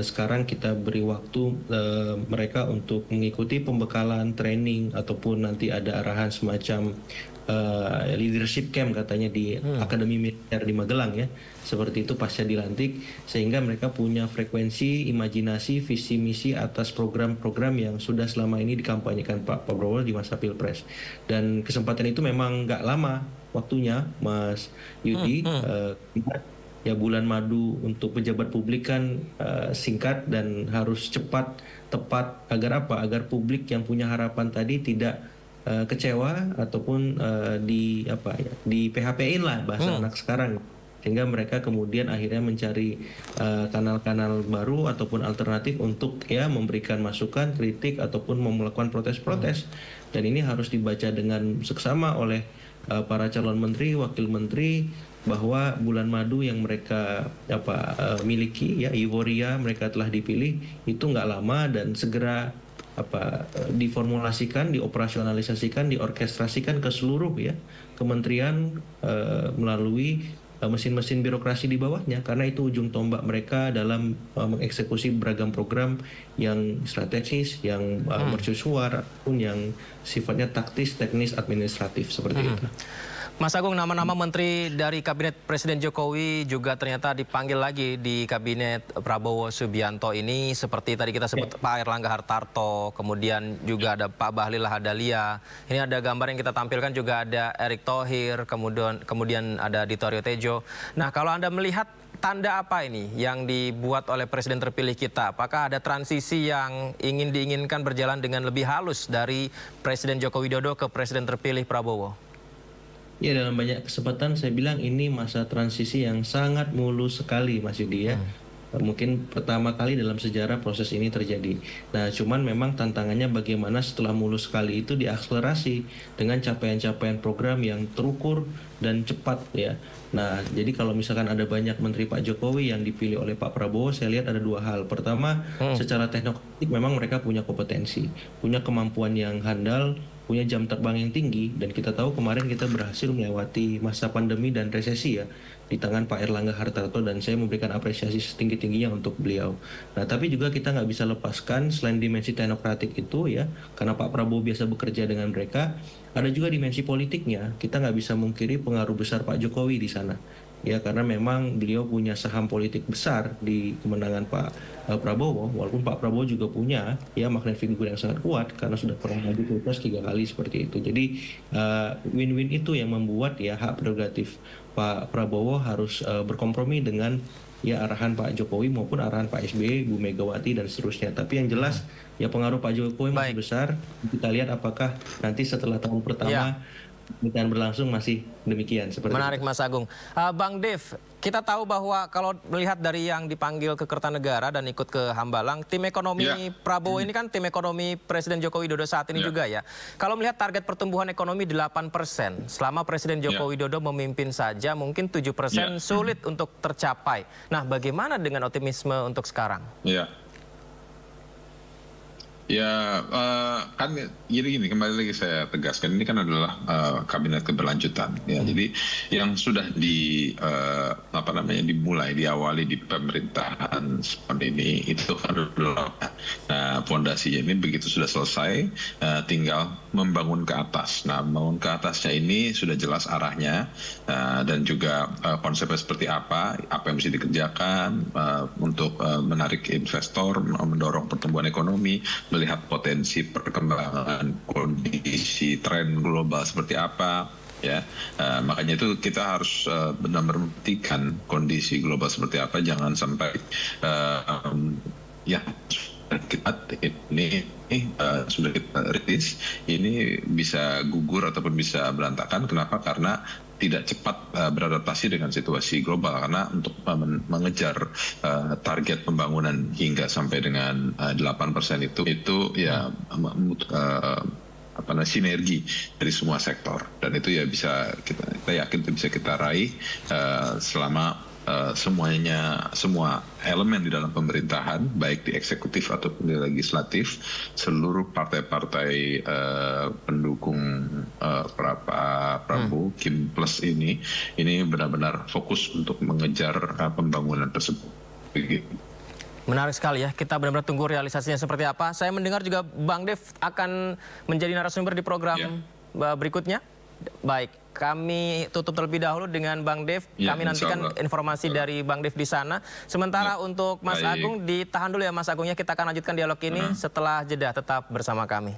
Sekarang kita beri waktu mereka untuk mengikuti pembekalan, training, ataupun nanti ada arahan semacam leadership camp katanya di Akademi Militer di Magelang ya, seperti itu pasca dilantik, sehingga mereka punya frekuensi, imajinasi, visi misi atas program-program yang sudah selama ini dikampanyekan Pak Prabowo di masa Pilpres. Dan kesempatan itu memang nggak lama waktunya, Mas Yudi. Ya, bulan madu untuk pejabat publik kan singkat dan harus cepat, tepat, agar apa? Agar publik yang punya harapan tadi tidak kecewa ataupun di PHP-in lah bahasa anak sekarang, sehingga mereka kemudian akhirnya mencari kanal-kanal baru ataupun alternatif untuk ya memberikan masukan, kritik ataupun melakukan protes-protes. Dan ini harus dibaca dengan seksama oleh para calon menteri, wakil menteri, bahwa bulan madu yang mereka miliki ya, euforia mereka telah dipilih itu nggak lama dan segera diformulasikan, dioperasionalisasikan, diorkestrasikan ke seluruh ya kementerian melalui mesin-mesin birokrasi di bawahnya, karena itu ujung tombak mereka dalam mengeksekusi beragam program yang strategis, yang mercusuar, pun yang sifatnya taktis, teknis, administratif seperti itu. Mas Agung, nama-nama menteri dari kabinet Presiden Jokowi juga ternyata dipanggil lagi di kabinet Prabowo Subianto ini, seperti tadi kita sebut Pak Airlangga Hartarto, kemudian juga ada Pak Bahlil Lahadalia. Ini ada gambar yang kita tampilkan juga ada Erick Thohir, kemudian ada Dito Aryo Tejo. Nah, kalau Anda melihat tanda apa ini yang dibuat oleh Presiden terpilih kita? Apakah ada transisi yang diinginkan berjalan dengan lebih halus dari Presiden Joko Widodo ke Presiden terpilih Prabowo? Ya, dalam banyak kesempatan saya bilang ini masa transisi yang sangat mulus sekali, Mas Yudi ya. Mungkin pertama kali dalam sejarah proses ini terjadi. Nah, cuman memang tantangannya bagaimana setelah mulus sekali itu diakselerasi dengan capaian-capaian program yang terukur dan cepat ya. Nah, jadi kalau misalkan ada banyak menteri Pak Jokowi yang dipilih oleh Pak Prabowo, saya lihat ada dua hal. Pertama, secara teknokratik memang mereka punya kompetensi, punya kemampuan yang handal punya jam terbang yang tinggi, dan kita tahu kemarin kita berhasil melewati masa pandemi dan resesi ya di tangan Pak Erlangga Hartarto, dan saya memberikan apresiasi setinggi-tingginya untuk beliau. Nah, tapi juga kita nggak bisa lepaskan selain dimensi teknokratik itu ya, karena Pak Prabowo biasa bekerja dengan mereka, ada juga dimensi politiknya. Kita nggak bisa mungkiri pengaruh besar Pak Jokowi di sana. Ya, karena memang beliau punya saham politik besar di kemenangan Pak Prabowo, walaupun Pak Prabowo juga punya ya magnet figur yang sangat kuat karena sudah pernah maju pilpres 3 kali seperti itu. Jadi win-win itu yang membuat ya hak prerogatif Pak Prabowo harus berkompromi dengan ya arahan Pak Jokowi maupun arahan Pak SBY, Bu Megawati dan seterusnya. Tapi yang jelas ya pengaruh Pak Jokowi masih besar. Kita lihat apakah nanti setelah tahun pertama pemerintahan berlangsung masih demikian. Seperti menarik itu. Mas Agung. Bang Dev, kita tahu bahwa kalau melihat dari yang dipanggil ke Kertanegara dan ikut ke Hambalang, tim ekonomi Prabowo ini kan tim ekonomi Presiden Joko Widodo saat ini juga ya. Kalau melihat target pertumbuhan ekonomi 8%, selama Presiden Joko Widodo memimpin saja mungkin 7% sulit untuk tercapai. Nah, bagaimana dengan optimisme untuk sekarang? Ya, kan gini, kembali lagi saya tegaskan, ini kan adalah kabinet keberlanjutan. Ya, jadi yang sudah dimulai, diawali di pemerintahan seperti ini, itu kan adalah fondasinya ini begitu sudah selesai, tinggal membangun ke atas. Nah, membangun ke atasnya ini sudah jelas arahnya, dan juga konsepnya seperti apa yang mesti dikerjakan untuk menarik investor, mendorong pertumbuhan ekonomi, melihat potensi perkembangan kondisi tren global seperti apa ya, makanya itu kita harus benar-benar membuktikan kondisi global seperti apa, jangan sampai ini sudah kita rilis ini bisa gugur ataupun bisa berantakan. Kenapa? Karena tidak cepat beradaptasi dengan situasi global, karena untuk mengejar target pembangunan hingga sampai dengan 8% itu ya sinergi dari semua sektor, dan itu ya bisa kita yakin itu bisa kita raih selama semua elemen di dalam pemerintahan, baik di eksekutif ataupun di legislatif, seluruh partai-partai pendukung Prabowo Kim Plus ini benar-benar fokus untuk mengejar pembangunan tersebut. Begitu. Menarik sekali ya, kita benar-benar tunggu realisasinya seperti apa. Saya mendengar juga Bang Dev akan menjadi narasumber di program berikutnya. Baik, kami tutup terlebih dahulu dengan Bang Dev. Kami nantikan informasi dari Bang Dev di sana. Sementara untuk Mas Agung, ditahan dulu ya Mas Agungnya. Kita akan lanjutkan dialog ini setelah jeda. Tetap bersama kami.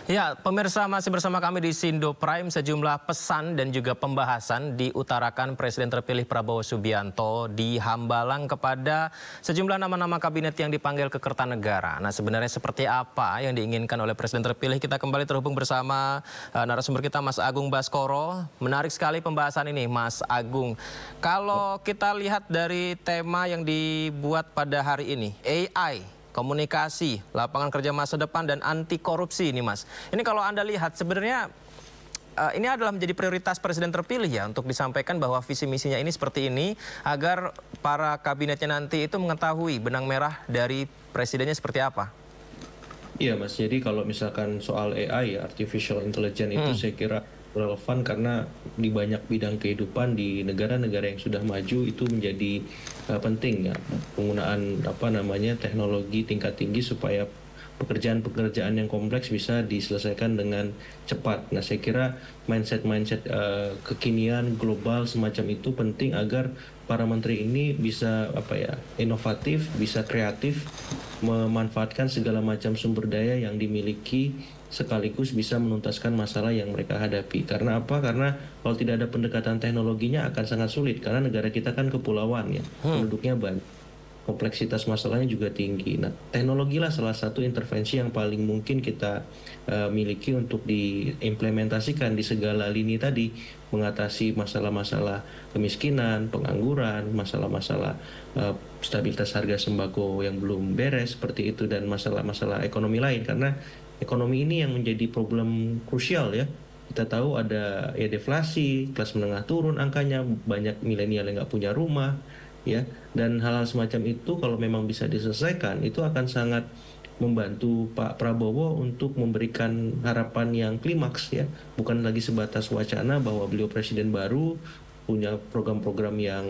Ya, pemirsa, masih bersama kami di Sindo Prime. Sejumlah pesan dan juga pembahasan diutarakan Presiden terpilih Prabowo Subianto di Hambalang kepada sejumlah nama-nama kabinet yang dipanggil ke Kertanegara. Nah, sebenarnya seperti apa yang diinginkan oleh Presiden terpilih? Kita kembali terhubung bersama narasumber kita, Mas Agung Baskoro. Menarik sekali pembahasan ini, Mas Agung. Kalau kita lihat dari tema yang dibuat pada hari ini, AI, komunikasi, lapangan kerja masa depan, dan anti korupsi ini, Mas. Ini kalau Anda lihat sebenarnya ini adalah menjadi prioritas Presiden terpilih ya, untuk disampaikan bahwa visi misinya ini seperti ini, agar para kabinetnya nanti itu mengetahui benang merah dari presidennya seperti apa. Iya Mas, jadi kalau misalkan soal AI, Artificial Intelligence itu saya kira relevan karena di banyak bidang kehidupan di negara-negara yang sudah maju itu menjadi penting ya, penggunaan teknologi tingkat tinggi supaya pekerjaan-pekerjaan yang kompleks bisa diselesaikan dengan cepat. Nah, saya kira mindset kekinian global semacam itu penting agar para menteri ini bisa inovatif, bisa kreatif, memanfaatkan segala macam sumber daya yang dimiliki, sekaligus bisa menuntaskan masalah yang mereka hadapi. Karena apa? Karena kalau tidak ada pendekatan teknologinya akan sangat sulit, karena negara kita kan kepulauan ya, penduduknya banyak, kompleksitas masalahnya juga tinggi. Nah, teknologi lah salah satu intervensi yang paling mungkin kita miliki untuk diimplementasikan di segala lini tadi, mengatasi masalah-masalah kemiskinan, pengangguran, masalah-masalah stabilitas harga sembako yang belum beres seperti itu, dan masalah-masalah ekonomi lain. Karena ekonomi ini yang menjadi problem krusial ya. Kita tahu ada deflasi, kelas menengah turun angkanya, banyak milenial yang nggak punya rumah, ya. Dan hal-hal semacam itu kalau memang bisa diselesaikan, itu akan sangat membantu Pak Prabowo untuk memberikan harapan yang klimaks ya, bukan lagi sebatas wacana bahwa beliau presiden baru punya program-program yang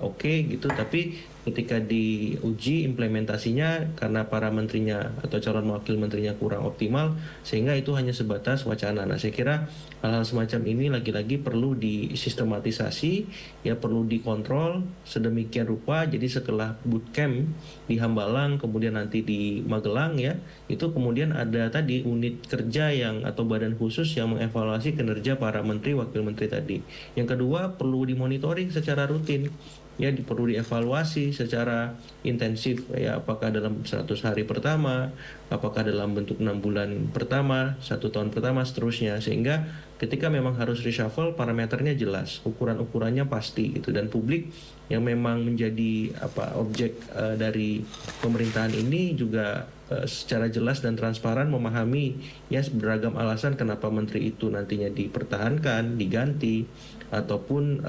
oke gitu, tapi ketika diuji implementasinya karena para menterinya atau calon wakil menterinya kurang optimal sehingga itu hanya sebatas wacana. Nah, saya kira hal-hal semacam ini lagi-lagi perlu disistematisasi ya, perlu dikontrol sedemikian rupa. Jadi setelah bootcamp di Hambalang kemudian nanti di Magelang ya, itu kemudian ada tadi unit kerja yang atau badan khusus yang mengevaluasi kinerja para menteri wakil menteri tadi. Yang kedua, perlu dimonitoring secara rutin. Ya, perlu dievaluasi secara intensif ya, apakah dalam 100 hari pertama, apakah dalam bentuk 6 bulan pertama, 1 tahun pertama, seterusnya, sehingga ketika memang harus reshuffle parameternya jelas, ukuran-ukurannya pasti gitu, dan publik yang memang menjadi objek dari pemerintahan ini juga secara jelas dan transparan memahami ya beragam alasan kenapa menteri itu nantinya dipertahankan, diganti, ataupun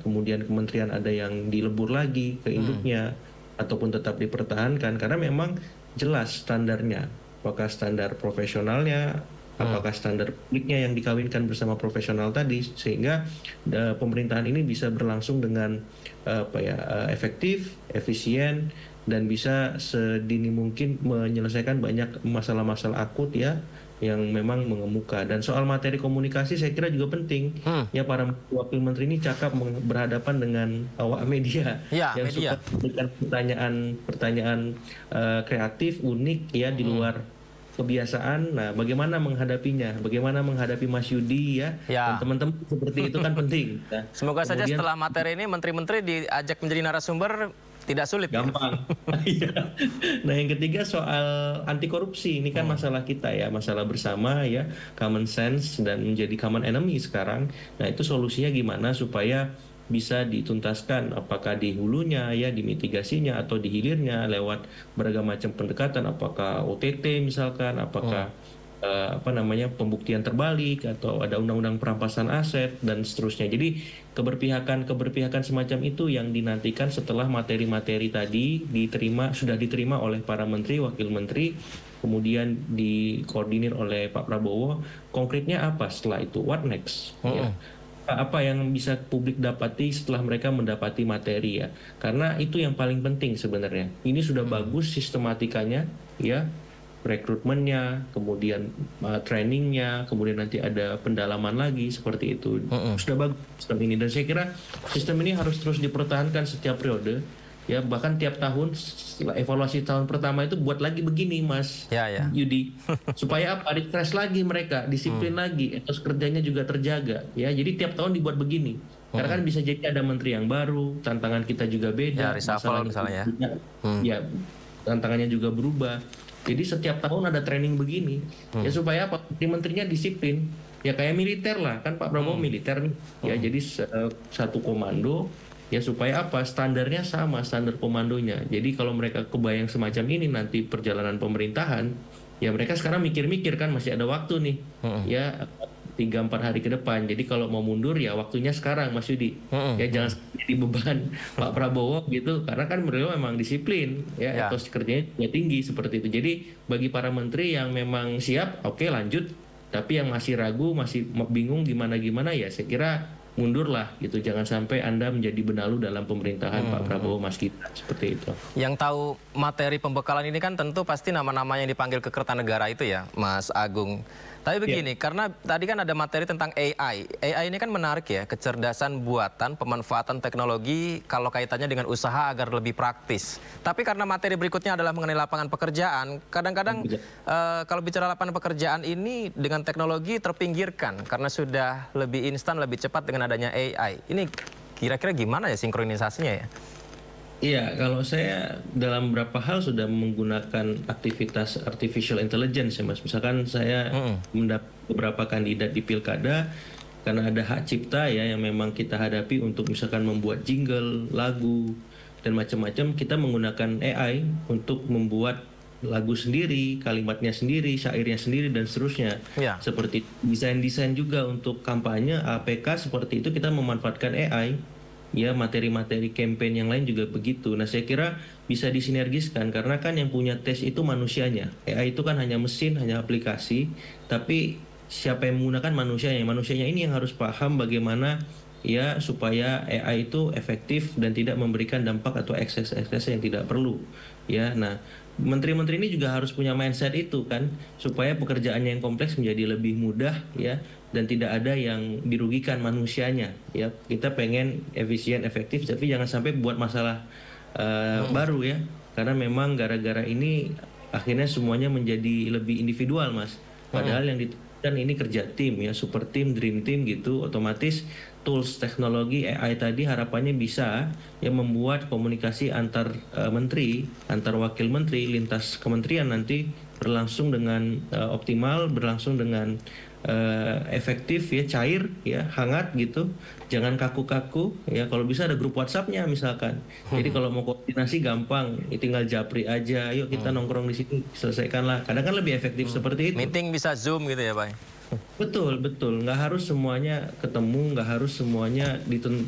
kemudian kementerian ada yang dilebur lagi ke induknya ataupun tetap dipertahankan, karena memang jelas standarnya, apakah standar profesionalnya, apakah standar publiknya yang dikawinkan bersama profesional tadi, sehingga pemerintahan ini bisa berlangsung dengan efektif, efisien, dan bisa sedini mungkin menyelesaikan banyak masalah-masalah akut ya yang memang mengemuka. Dan soal materi komunikasi saya kira juga penting ya, para wakil menteri ini cakap berhadapan dengan awak media yang suka memberikan pertanyaan kreatif, unik ya, di luar kebiasaan. Nah, bagaimana menghadapinya, bagaimana menghadapi Mas Yudi ya, dan teman-teman seperti itu kan penting. Nah, semoga saja setelah materi ini menteri-menteri diajak menjadi narasumber tidak sulit. Gampang. Nah, yang ketiga soal anti korupsi, ini kan masalah kita ya, masalah bersama ya, common sense dan menjadi common enemy sekarang. Nah, itu solusinya gimana supaya bisa dituntaskan, apakah di hulunya ya, dimitigasinya, atau di hilirnya lewat beragam macam pendekatan, apakah OTT misalkan, apakah pembuktian terbalik, atau ada undang-undang perampasan aset dan seterusnya. Jadi keberpihakan semacam itu yang dinantikan setelah materi-materi tadi sudah diterima oleh para menteri, wakil menteri, kemudian dikoordinir oleh Pak Prabowo. Konkretnya apa setelah itu? What next? Ya. Apa yang bisa publik dapati setelah mereka mendapati materi ya? Karena itu yang paling penting sebenarnya. Ini sudah bagus sistematikanya ya, rekrutmennya, kemudian trainingnya, kemudian nanti ada pendalaman lagi seperti itu. Sudah bagus sistem ini, dan saya kira sistem ini harus terus dipertahankan setiap periode ya, bahkan tiap tahun setelah evaluasi tahun pertama itu buat lagi begini Mas Yudi, supaya apa, refresh lagi mereka, disiplin lagi, etos kerjanya juga terjaga ya. Jadi tiap tahun dibuat begini, karena kan bisa jadi ada menteri yang baru, tantangan kita juga beda, reshuffle misalnya ya, tantangannya juga berubah. Jadi setiap tahun ada training begini ya, supaya apa, menterinya disiplin ya, kayak militer lah kan, Pak Prabowo militer nih ya, jadi satu komando ya, supaya apa, standarnya sama, standar komandonya. Jadi kalau mereka kebayang semacam ini nanti perjalanan pemerintahan ya, mereka sekarang mikir-mikir kan, masih ada waktu nih ya, 3-4 hari ke depan. Jadi kalau mau mundur ya waktunya sekarang Mas Yudi ya, jangan jadi beban Pak Prabowo gitu, karena kan beliau memang disiplin ya, etos kerjanya juga tinggi seperti itu. Jadi bagi para menteri yang memang siap, oke, lanjut, tapi yang masih ragu, masih bingung gimana-gimana ya, saya kira mundurlah gitu, jangan sampai Anda menjadi benalu dalam pemerintahan Pak Prabowo Mas Gibran, seperti itu. Yang tahu materi pembekalan ini kan tentu pasti nama-nama yang dipanggil ke Kertanegara itu ya, Mas Agung. Tapi begini, karena tadi kan ada materi tentang AI. AI ini kan menarik ya, kecerdasan buatan, pemanfaatan teknologi kalau kaitannya dengan usaha agar lebih praktis. Tapi karena materi berikutnya adalah mengenai lapangan pekerjaan, kadang-kadang kalau bicara lapangan pekerjaan ini dengan teknologi terpinggirkan karena sudah lebih instan, lebih cepat dengan adanya AI. Ini kira-kira gimana ya sinkronisasinya ya? Iya, kalau saya dalam beberapa hal sudah menggunakan aktivitas artificial intelligence ya Mas. Misalkan saya mendapat beberapa kandidat di pilkada, karena ada hak cipta ya yang memang kita hadapi untuk misalkan membuat jingle, lagu, dan macam-macam, kita menggunakan AI untuk membuat lagu sendiri, kalimatnya sendiri, syairnya sendiri, dan seterusnya. Seperti desain-desain juga untuk kampanye, APK seperti itu kita memanfaatkan AI ya materi-materi campaign yang lain juga begitu. Nah saya kira bisa disinergiskan karena kan yang punya tes itu manusianya. AI itu kan hanya mesin, hanya aplikasi, tapi siapa yang menggunakan manusianya? Manusianya ini yang harus paham bagaimana ya supaya AI itu efektif dan tidak memberikan dampak atau ekses-ekses yang tidak perlu. Ya, nah menteri-menteri ini juga harus punya mindset itu kan supaya pekerjaannya yang kompleks menjadi lebih mudah ya dan tidak ada yang dirugikan manusianya ya. Kita pengen efisien, efektif, tapi jangan sampai buat masalah baru ya, karena memang gara-gara ini akhirnya semuanya menjadi lebih individual Mas, padahal yang ditunjukkan ini kerja tim ya, super team, dream team gitu. Otomatis tools teknologi AI tadi harapannya bisa ya membuat komunikasi antar menteri, antar wakil menteri lintas kementerian nanti berlangsung dengan optimal, berlangsung dengan efektif ya, cair ya, hangat gitu. Jangan kaku-kaku ya, kalau bisa ada grup WhatsApp-nya misalkan. Jadi kalau mau koordinasi gampang, ya tinggal japri aja, yuk kita nongkrong di sini, selesaikanlah. Kadang kan lebih efektif seperti itu. Meeting bisa Zoom gitu ya Pak? Betul, betul. Nggak harus semuanya ketemu, nggak harus semuanya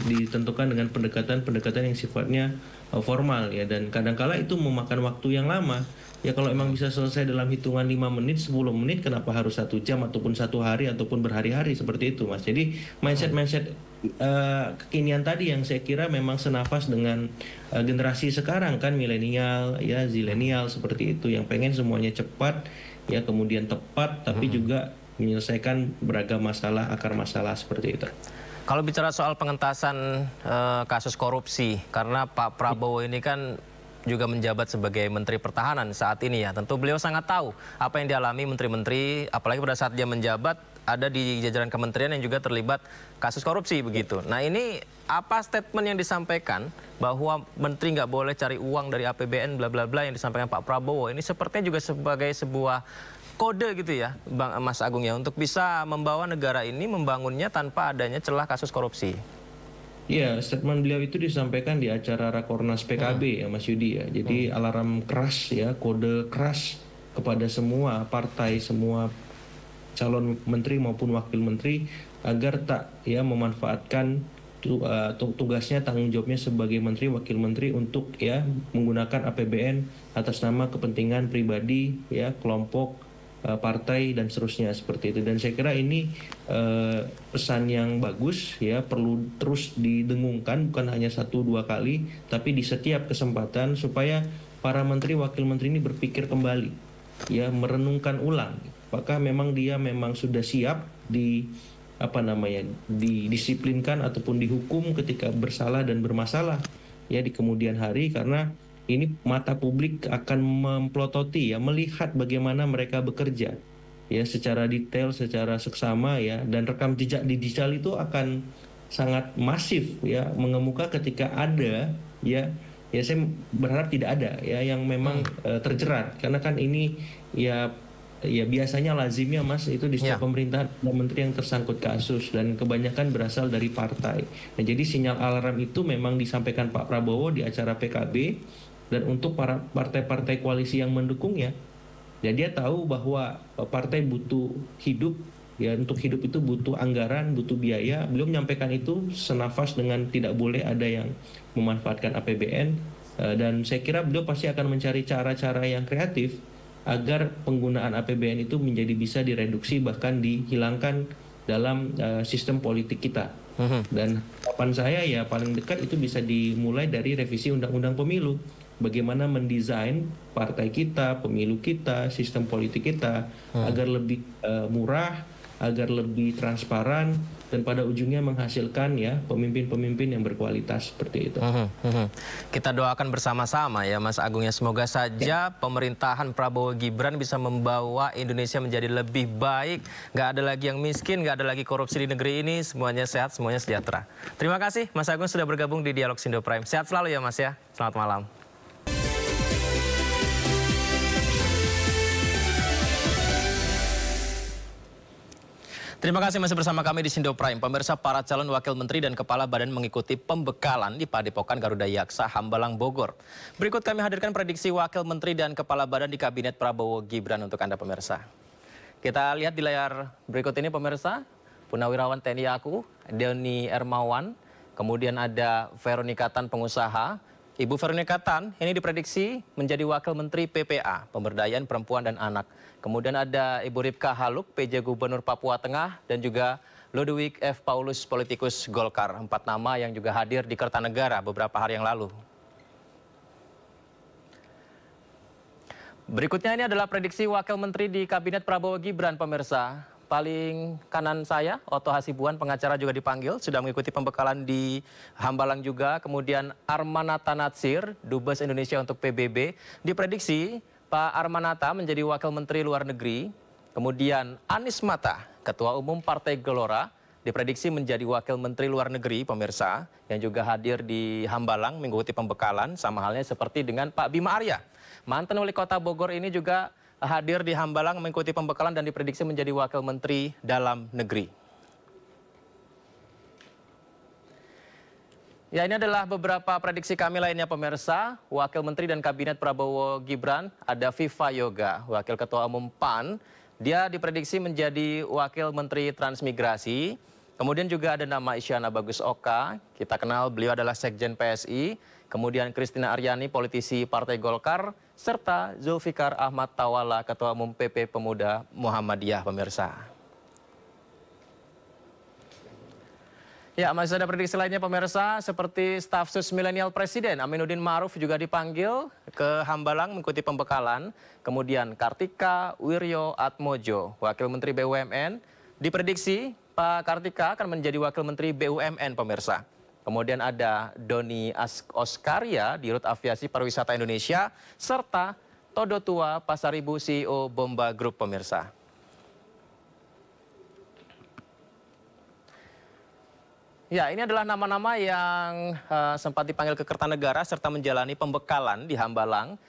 ditentukan dengan pendekatan-pendekatan yang sifatnya formal ya. Dan kadang-kala itu memakan waktu yang lama. Ya kalau emang bisa selesai dalam hitungan 5 menit, 10 menit, kenapa harus 1 jam ataupun 1 hari ataupun berhari-hari seperti itu Mas. Jadi mindset-mindset kekinian tadi yang saya kira memang senafas dengan generasi sekarang kan, milenial ya, zilenial seperti itu, yang pengen semuanya cepat ya, kemudian tepat, tapi juga menyelesaikan beragam masalah, akar masalah seperti itu. Kalau bicara soal pengentasan kasus korupsi, karena Pak Prabowo ini kan juga menjabat sebagai Menteri Pertahanan saat ini ya, tentu beliau sangat tahu apa yang dialami menteri-menteri, apalagi pada saat dia menjabat ada di jajaran kementerian yang juga terlibat kasus korupsi begitu. Nah ini apa statement yang disampaikan bahwa menteri nggak boleh cari uang dari APBN bla bla bla yang disampaikan Pak Prabowo ini sepertinya juga sebagai sebuah kode gitu ya, Bang Mas Agung ya, untuk bisa membawa negara ini membangunnya tanpa adanya celah kasus korupsi. Iya, statement beliau itu disampaikan di acara Rakornas PKB ya Mas Yudi ya. Jadi alarm keras ya, kode keras kepada semua partai, semua calon menteri maupun wakil menteri agar tak ya memanfaatkan tugasnya, tanggung jawabnya sebagai menteri, wakil menteri untuk ya menggunakan APBN atas nama kepentingan pribadi ya, kelompok, partai dan seterusnya seperti itu. Dan saya kira ini pesan yang bagus ya, perlu terus didengungkan, bukan hanya 1-2 kali, tapi di setiap kesempatan supaya para menteri, wakil menteri ini berpikir kembali ya, merenungkan ulang apakah memang dia memang sudah siap didisiplinkan ataupun dihukum ketika bersalah dan bermasalah ya di kemudian hari, karena ini mata publik akan memplototi ya, melihat bagaimana mereka bekerja ya secara detail, secara seksama ya, dan rekam jejak digital itu akan sangat masif ya mengemuka ketika ada ya saya berharap tidak ada ya yang memang terjerat, karena kan ini ya biasanya lazimnya Mas itu di setiap pemerintahan ada menteri yang tersangkut kasus dan kebanyakan berasal dari partai. Nah, jadi sinyal alarm itu memang disampaikan Pak Prabowo di acara PKB. Dan untuk para partai-partai koalisi yang mendukungnya, ya dia tahu bahwa partai butuh hidup, ya untuk hidup itu butuh anggaran, butuh biaya. Beliau menyampaikan itu senafas dengan tidak boleh ada yang memanfaatkan APBN, dan saya kira beliau pasti akan mencari cara-cara yang kreatif agar penggunaan APBN itu menjadi bisa direduksi bahkan dihilangkan dalam sistem politik kita. Dan harapan saya ya paling dekat itu bisa dimulai dari revisi Undang-Undang Pemilu. Bagaimana mendesain partai kita, pemilu kita, sistem politik kita agar lebih murah, agar lebih transparan, dan pada ujungnya menghasilkan ya pemimpin-pemimpin yang berkualitas seperti itu. Kita doakan bersama-sama ya Mas Agung ya, semoga saja pemerintahan Prabowo Gibran bisa membawa Indonesia menjadi lebih baik, nggak ada lagi yang miskin, nggak ada lagi korupsi di negeri ini, semuanya sehat, semuanya sejahtera. Terima kasih Mas Agung sudah bergabung di Dialog Sindo Prime. Sehat selalu ya Mas ya, selamat malam. Terima kasih masih bersama kami di Sindo Prime. Pemirsa, para calon wakil menteri dan kepala badan mengikuti pembekalan di Padepokan Garuda Yaksa, Hambalang, Bogor. Berikut kami hadirkan prediksi wakil menteri dan kepala badan di Kabinet Prabowo Gibran untuk Anda pemirsa. Kita lihat di layar berikut ini pemirsa, Punawirawan TNI AKU, Doni Ermawan, Kemudian ada Veronika Tan, pengusaha. Ibu Veronika Tan ini diprediksi menjadi Wakil Menteri PPA, Pemberdayaan Perempuan dan Anak. Kemudian ada Ibu Ripka Haluk, PJ Gubernur Papua Tengah, dan juga Ludwig F. Paulus, politikus Golkar. 4 nama yang juga hadir di Kertanegara beberapa hari yang lalu. Berikutnya ini adalah prediksi Wakil Menteri di Kabinet Prabowo Gibran, pemirsa. Paling kanan saya, Otto Hasibuan, pengacara juga dipanggil, sudah mengikuti pembekalan di Hambalang juga. Kemudian Armanata Natsir, Dubes Indonesia untuk PBB. Diprediksi Pak Armanata menjadi Wakil Menteri Luar Negeri. Kemudian Anies Mata, Ketua Umum Partai Gelora, diprediksi menjadi Wakil Menteri Luar Negeri, pemirsa, yang juga hadir di Hambalang mengikuti pembekalan, sama halnya seperti dengan Pak Bima Arya. Mantan Wali Kota Bogor ini juga hadir di Hambalang mengikuti pembekalan dan diprediksi menjadi Wakil Menteri Dalam Negeri. Ya, ini adalah beberapa prediksi kami lainnya, pemirsa. Wakil Menteri dan Kabinet Prabowo Gibran, ada Viva Yoga, Wakil Ketua Umum PAN. Dia diprediksi menjadi Wakil Menteri Transmigrasi. Kemudian juga ada nama Isyana Bagus Oka, kita kenal beliau adalah Sekjen PSI. Kemudian Christina Aryani, politisi Partai Golkar, serta Zulfikar Ahmad Tawala, Ketua Umum PP Pemuda Muhammadiyah, pemirsa. Ya, masih ada prediksi lainnya, pemirsa, seperti staf sus milenial Presiden Aminuddin Ma'ruf juga dipanggil ke Hambalang mengikuti pembekalan. Kemudian Kartika Wirjo Atmojo, Wakil Menteri BUMN, diprediksi Pak Kartika akan menjadi Wakil Menteri BUMN, pemirsa. Kemudian ada Doni Oskaria, Dirut Aviasi Pariwisata Indonesia, serta Todo Tua Pasaribu, CEO Bomba Group, pemirsa. Ya, ini adalah nama-nama yang sempat dipanggil ke Kertanegara serta menjalani pembekalan di Hambalang.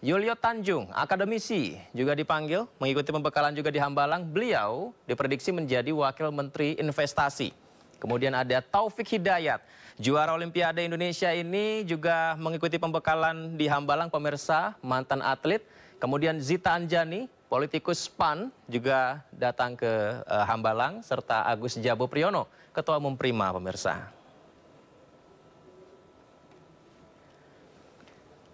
Yulio Tanjung, akademisi, juga dipanggil mengikuti pembekalan juga di Hambalang. Beliau diprediksi menjadi Wakil Menteri Investasi. Kemudian ada Taufik Hidayat, juara Olimpiade Indonesia ini juga mengikuti pembekalan di Hambalang, pemirsa, mantan atlet. Kemudian Zita Anjani, politikus PAN, juga datang ke Hambalang, serta Agus Jabo Priyono, Ketua Umum Prima, pemirsa.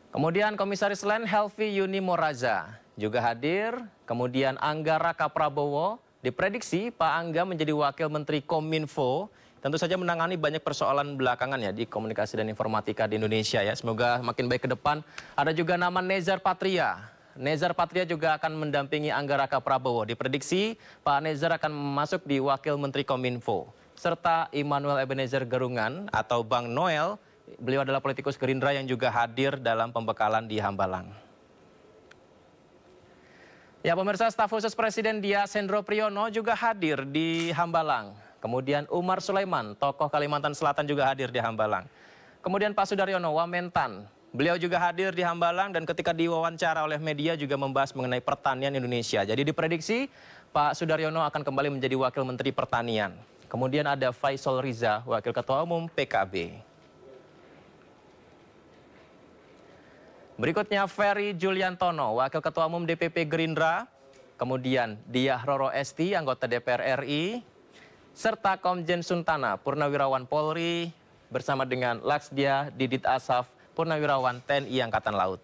Kemudian Komisaris Len Helvi Yuni Moraza juga hadir. Kemudian Angga Raka Prabowo, diprediksi Pak Angga menjadi Wakil Menteri Kominfo, tentu saja menangani banyak persoalan belakangan ya di komunikasi dan informatika di Indonesia ya. Semoga makin baik ke depan. Ada juga nama Nezar Patria. Nezar Patria juga akan mendampingi Angga Raka Prabowo. Diprediksi Pak Nezar akan masuk di Wakil Menteri Kominfo. Serta Immanuel Ebenezer Gerungan atau Bang Noel, beliau adalah politikus Gerindra yang juga hadir dalam pembekalan di Hambalang. Ya, pemirsa, staf khusus Presiden Dias Hendro Priyono juga hadir di Hambalang. Kemudian Umar Sulaiman, tokoh Kalimantan Selatan, juga hadir di Hambalang. Kemudian Pak Sudaryono Wamentan, beliau juga hadir di Hambalang dan ketika diwawancara oleh media juga membahas mengenai pertanian Indonesia. Jadi diprediksi Pak Sudaryono akan kembali menjadi Wakil Menteri Pertanian. Kemudian ada Faisal Riza, Wakil Ketua Umum PKB. Berikutnya Ferry Juliantono, Wakil Ketua Umum DPP Gerindra. Kemudian Diah Roro Esti, anggota DPR RI. Serta Komjen Suntana, Purnawirawan Polri. Bersama dengan Laksdia Didit Asaf, Purnawirawan TNI Angkatan Laut.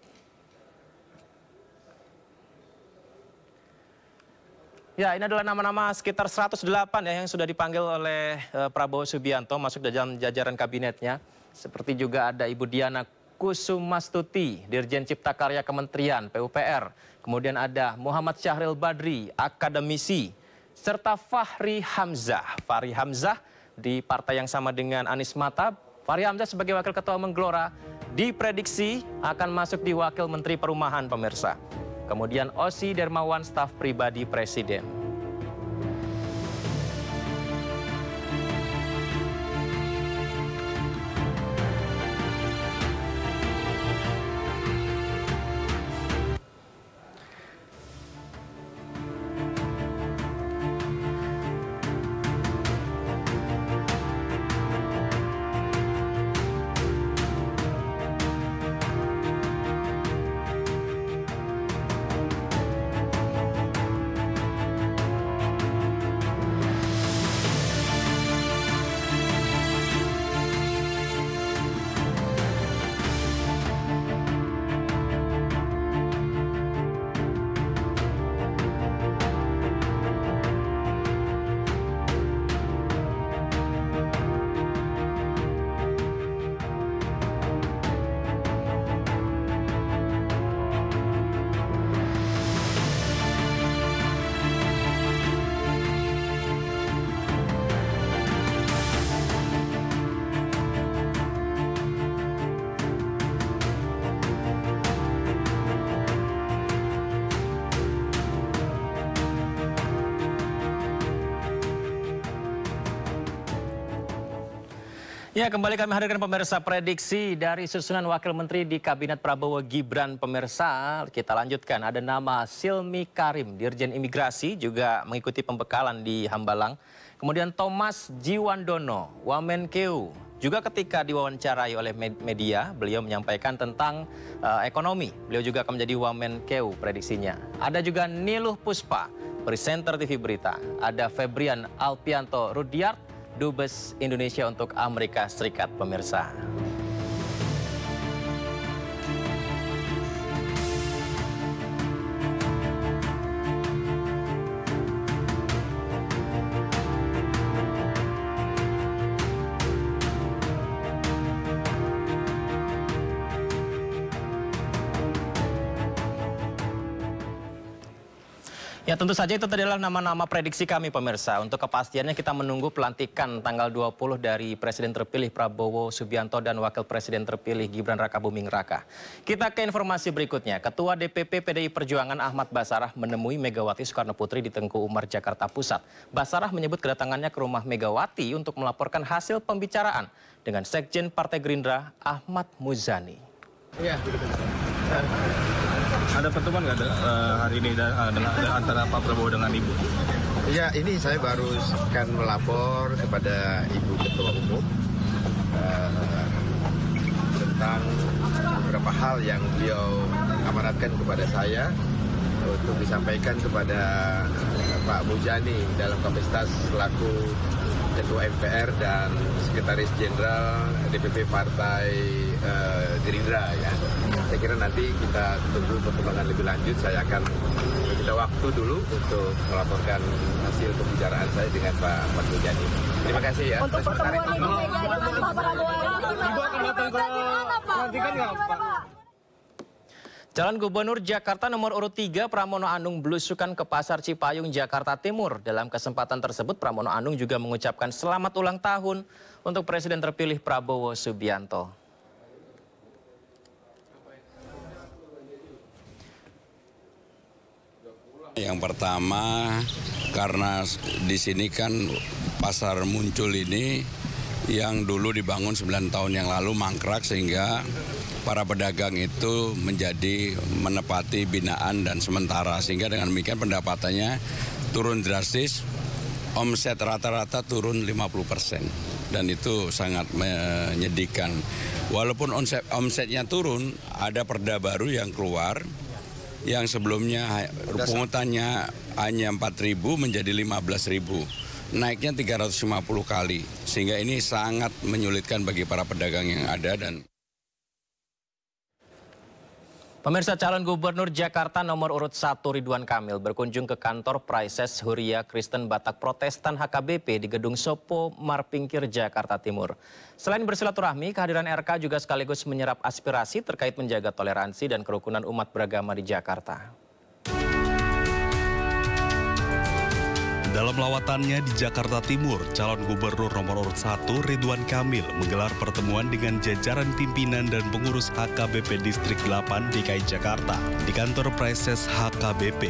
Ya, ini adalah nama-nama sekitar 108 ya yang sudah dipanggil oleh Prabowo Subianto masuk dalam jajaran kabinetnya. Seperti juga ada Ibu Diana Kusumastuti, Dirjen Cipta Karya Kementerian PUPR. Kemudian ada Muhammad Syahril Badri, akademisi. Serta Fahri Hamzah. Fahri Hamzah di partai yang sama dengan Anies Mata. Fahri Hamzah sebagai Wakil Ketua Umum Gelora diprediksi akan masuk di Wakil Menteri Perumahan, pemirsa. Kemudian Osi Dermawan, staf pribadi Presiden. Ya, kembali kami hadirkan pemirsa prediksi dari susunan Wakil Menteri di Kabinet Prabowo Gibran. Pemirsa, kita lanjutkan. Ada nama Silmi Karim, Dirjen Imigrasi, juga mengikuti pembekalan di Hambalang. Kemudian Thomas Jiwandono, Wamenkeu. Juga ketika diwawancarai oleh media, beliau menyampaikan tentang ekonomi. Beliau juga akan menjadi Wamenkeu prediksinya. Ada juga Niluh Puspa, presenter TV Berita. Ada Febrian Alpianto Rudyard, Dubes Indonesia untuk Amerika Serikat, pemirsa. Ya, tentu saja itu adalah nama-nama prediksi kami, pemirsa. Untuk kepastiannya kita menunggu pelantikan tanggal 20 dari Presiden terpilih Prabowo Subianto dan Wakil Presiden terpilih Gibran Rakabuming Raka. Kita ke informasi berikutnya. Ketua DPP PDI Perjuangan Ahmad Basarah menemui Megawati Soekarno Putri di Tengku Umar, Jakarta Pusat. Basarah menyebut kedatangannya ke rumah Megawati untuk melaporkan hasil pembicaraan dengan Sekjen Partai Gerindra Ahmad Muzani. Iya. Ada pertemuan nggak hari ini antara Pak Prabowo dengan Ibu? Ya, ini saya baru akan melapor kepada Ibu Ketua Umum tentang beberapa hal yang beliau amanatkan kepada saya untuk disampaikan kepada Pak Muzani dalam kapasitas selaku Ketua MPR dan Sekretaris Jenderal DPP Partai Gerindra, ya. Saya kira nanti kita tunggu perkembangan lebih lanjut. Saya akan minta waktu dulu untuk melaporkan hasil pembicaraan saya dengan Pak Muzani. Terima kasih ya. Untuk pertemuan Ibu Mega dengan Pak Prabowo, Ibu akan datang ke pelantikan nggak, Pak? Calon Gubernur Jakarta nomor urut 3 Pramono Anung belusukan ke Pasar Cipayung, Jakarta Timur. Dalam kesempatan tersebut, Pramono Anung juga mengucapkan selamat ulang tahun untuk Presiden terpilih Prabowo Subianto. Yang pertama, karena di sini kan pasar Muncul ini yang dulu dibangun 9 tahun yang lalu mangkrak, sehingga para pedagang itu menjadi menepati binaan dan sementara, sehingga dengan demikian pendapatannya turun drastis, omset rata-rata turun 50%, dan itu sangat menyedihkan. Walaupun omsetnya turun, ada perda baru yang keluar, yang sebelumnya pungutannya hanya 4.000 menjadi 15.000, naiknya 350 kali, sehingga ini sangat menyulitkan bagi para pedagang yang ada. Dan Pemirsa, calon Gubernur Jakarta nomor urut 1 Ridwan Kamil berkunjung ke kantor Praises Huria Kristen Batak Protestan HKBP di Gedung Sopo Marpingkir, Jakarta Timur. Selain bersilaturahmi, kehadiran RK juga sekaligus menyerap aspirasi terkait menjaga toleransi dan kerukunan umat beragama di Jakarta. Dalam lawatannya di Jakarta Timur, calon gubernur nomor urut 1 Ridwan Kamil menggelar pertemuan dengan jajaran pimpinan dan pengurus HKBP Distrik 8 DKI Jakarta di kantor Praises HKBP.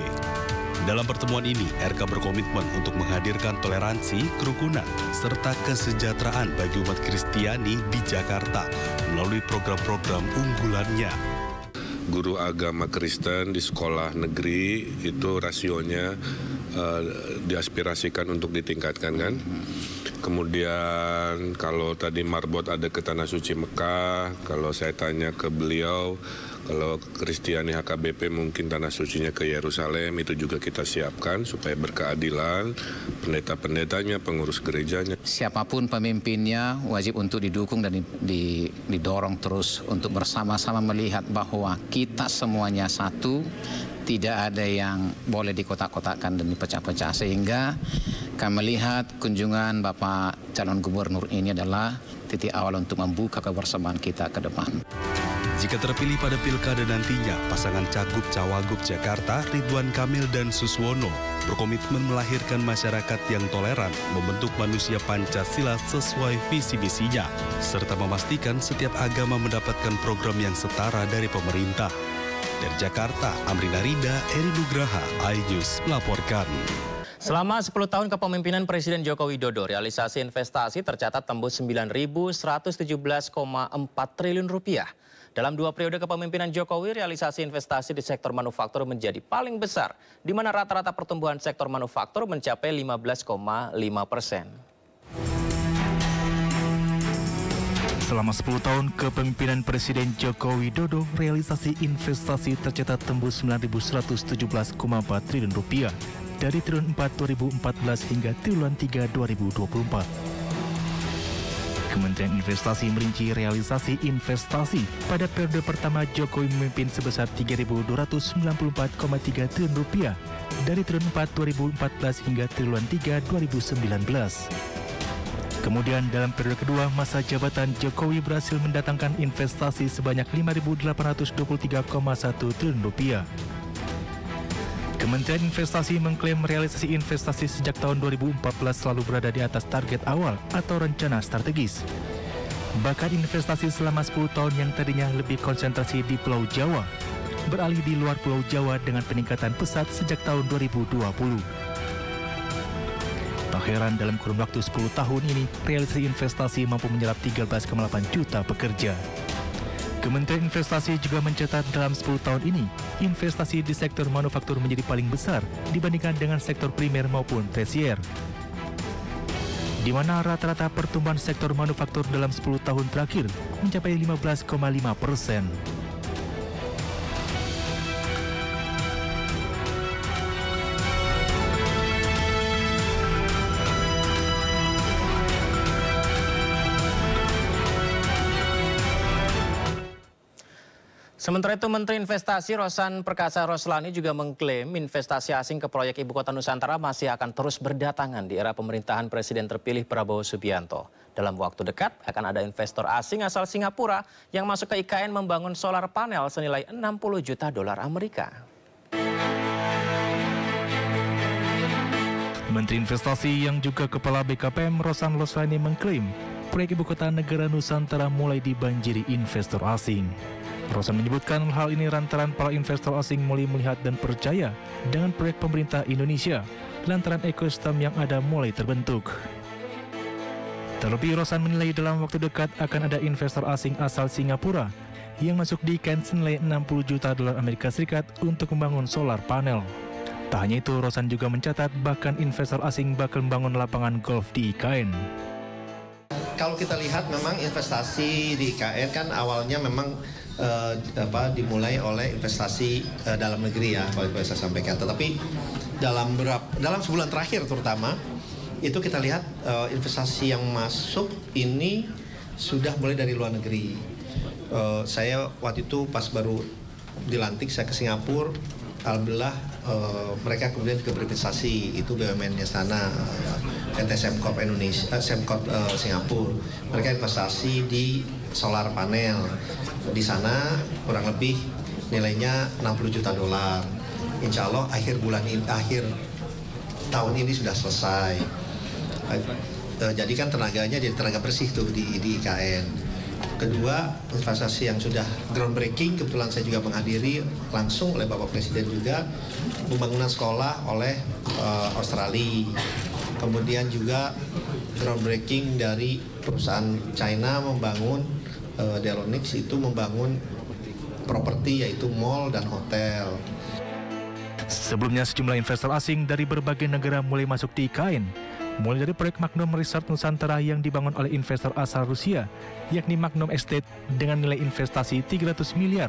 Dalam pertemuan ini, RK berkomitmen untuk menghadirkan toleransi, kerukunan, serta kesejahteraan bagi umat Kristiani di Jakarta melalui program-program unggulannya. Guru agama Kristen di sekolah negeri itu rasionya diaspirasikan untuk ditingkatkan, kan. Kemudian kalau tadi marbot ada ke Tanah Suci Mekah, kalau saya tanya ke beliau, kalau Kristiani HKBP mungkin Tanah Sucinya ke Yerusalem, itu juga kita siapkan supaya berkeadilan, pendeta-pendetanya, pengurus gerejanya. Siapapun pemimpinnya wajib untuk didukung dan didorong terus untuk bersama-sama melihat bahwa kita semuanya satu, tidak ada yang boleh dikotak-kotakkan dan dipecah-pecah, sehingga kami melihat kunjungan Bapak calon gubernur ini adalah titik awal untuk membuka kebersamaan kita ke depan. Jika terpilih pada pilkada nantinya, pasangan Cagup-Cawagup Jakarta Ridwan Kamil dan Suswono berkomitmen melahirkan masyarakat yang toleran, membentuk manusia Pancasila sesuai visi misinya, serta memastikan setiap agama mendapatkan program yang setara dari pemerintah. Dari Jakarta, Amrina Rida, Eri Nugraha, iNews melaporkan. Selama 10 tahun kepemimpinan Presiden Joko Widodo, realisasi investasi tercatat tembus 9.117,4 triliun rupiah. Dalam 2 periode kepemimpinan Jokowi, realisasi investasi di sektor manufaktur menjadi paling besar, di mana rata-rata pertumbuhan sektor manufaktur mencapai 15,5%. Selama 10 tahun kepemimpinan Presiden Joko Widodo, realisasi investasi tercatat tembus 9.117,4 triliun rupiah dari triwulan 4 2014 hingga triwulan 3 2024. Kementerian Investasi merinci realisasi investasi pada periode pertama Jokowi memimpin sebesar 3.294,3 triliun rupiah dari triwulan 4 2014 hingga triwulan 3 2019. Kemudian dalam periode kedua masa jabatan Jokowi berhasil mendatangkan investasi sebanyak 5.823,1 triliun rupiah. Kementerian Investasi mengklaim realisasi investasi sejak tahun 2014 selalu berada di atas target awal atau rencana strategis. Bahkan investasi selama 10 tahun yang tadinya lebih konsentrasi di Pulau Jawa, beralih di luar Pulau Jawa dengan peningkatan pesat sejak tahun 2020. Tak heran dalam kurun waktu 10 tahun ini, realisasi investasi mampu menyerap 13,8 juta pekerja. Kementerian Investasi juga mencatat dalam 10 tahun ini, investasi di sektor manufaktur menjadi paling besar dibandingkan dengan sektor primer maupun tersier. Di mana rata-rata pertumbuhan sektor manufaktur dalam 10 tahun terakhir mencapai 15,5%. Sementara itu, Menteri Investasi Rosan Perkasa Roslani juga mengklaim investasi asing ke proyek Ibu Kota Nusantara masih akan terus berdatangan di era pemerintahan Presiden terpilih Prabowo Subianto. Dalam waktu dekat akan ada investor asing asal Singapura yang masuk ke IKN membangun solar panel senilai 60 juta dolar Amerika. Menteri Investasi yang juga Kepala BKPM Rosan Roslani mengklaim proyek Ibu Kota Negara Nusantara mulai dibanjiri investor asing. Rosan menyebutkan hal ini lantaran para investor asing mulai melihat dan percaya dengan proyek pemerintah Indonesia lantaran ekosistem yang ada mulai terbentuk. Terlebih Rosan menilai dalam waktu dekat akan ada investor asing asal Singapura yang masuk di IKN senilai 60 juta dolar Amerika Serikat untuk membangun solar panel. Tak hanya itu, Rosan juga mencatat bahkan investor asing bakal membangun lapangan golf di IKN. Kalau kita lihat memang investasi di IKN kan awalnya memang dimulai oleh investasi dalam negeri ya, kalau saya sampaikan. Tetapi dalam sebulan terakhir terutama itu kita lihat investasi yang masuk ini sudah mulai dari luar negeri. Saya waktu itu pas baru dilantik saya ke Singapura, alhamdulillah mereka kemudian juga berinvestasi, itu BUMN-nya sana, PT Semcorp Indonesia, Semcorp Singapura. Mereka investasi di solar panel. Di sana kurang lebih nilainya 60 juta dolar. Insya Allah akhir tahun ini sudah selesai. Jadi kan tenaganya jadi tenaga bersih tuh di IKN. Kedua, investasi yang sudah groundbreaking, kebetulan saya juga menghadiri langsung oleh Bapak Presiden juga, pembangunan sekolah oleh Australia. Kemudian juga groundbreaking dari perusahaan China membangun Delonix itu membangun properti yaitu mall dan hotel. Sebelumnya sejumlah investor asing dari berbagai negara mulai masuk di IKN, mulai dari proyek Magnum Resort Nusantara yang dibangun oleh investor asal Rusia, yakni Magnum Estate dengan nilai investasi 300 miliar.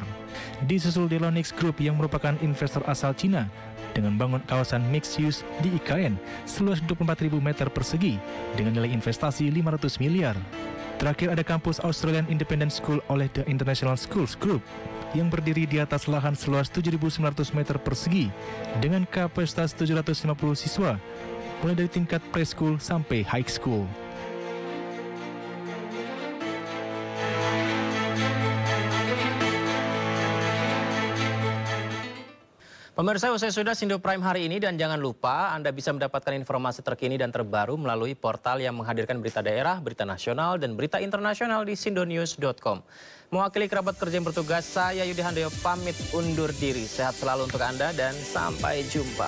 Disusul Delonix Group yang merupakan investor asal Cina dengan bangun kawasan mixed use di IKN seluas 24.000 meter persegi dengan nilai investasi 500 miliar. Terakhir ada kampus Australian Independent School oleh The International Schools Group yang berdiri di atas lahan seluas 7.900 meter persegi dengan kapasitas 750 siswa, mulai dari tingkat preschool sampai high school. Pemirsa, usai sudah Sindo Prime hari ini, dan jangan lupa Anda bisa mendapatkan informasi terkini dan terbaru melalui portal yang menghadirkan berita daerah, berita nasional, dan berita internasional di sindonews.com. Mewakili kerabat kerja yang bertugas, saya Yudi Handoyo pamit undur diri. Sehat selalu untuk Anda dan sampai jumpa.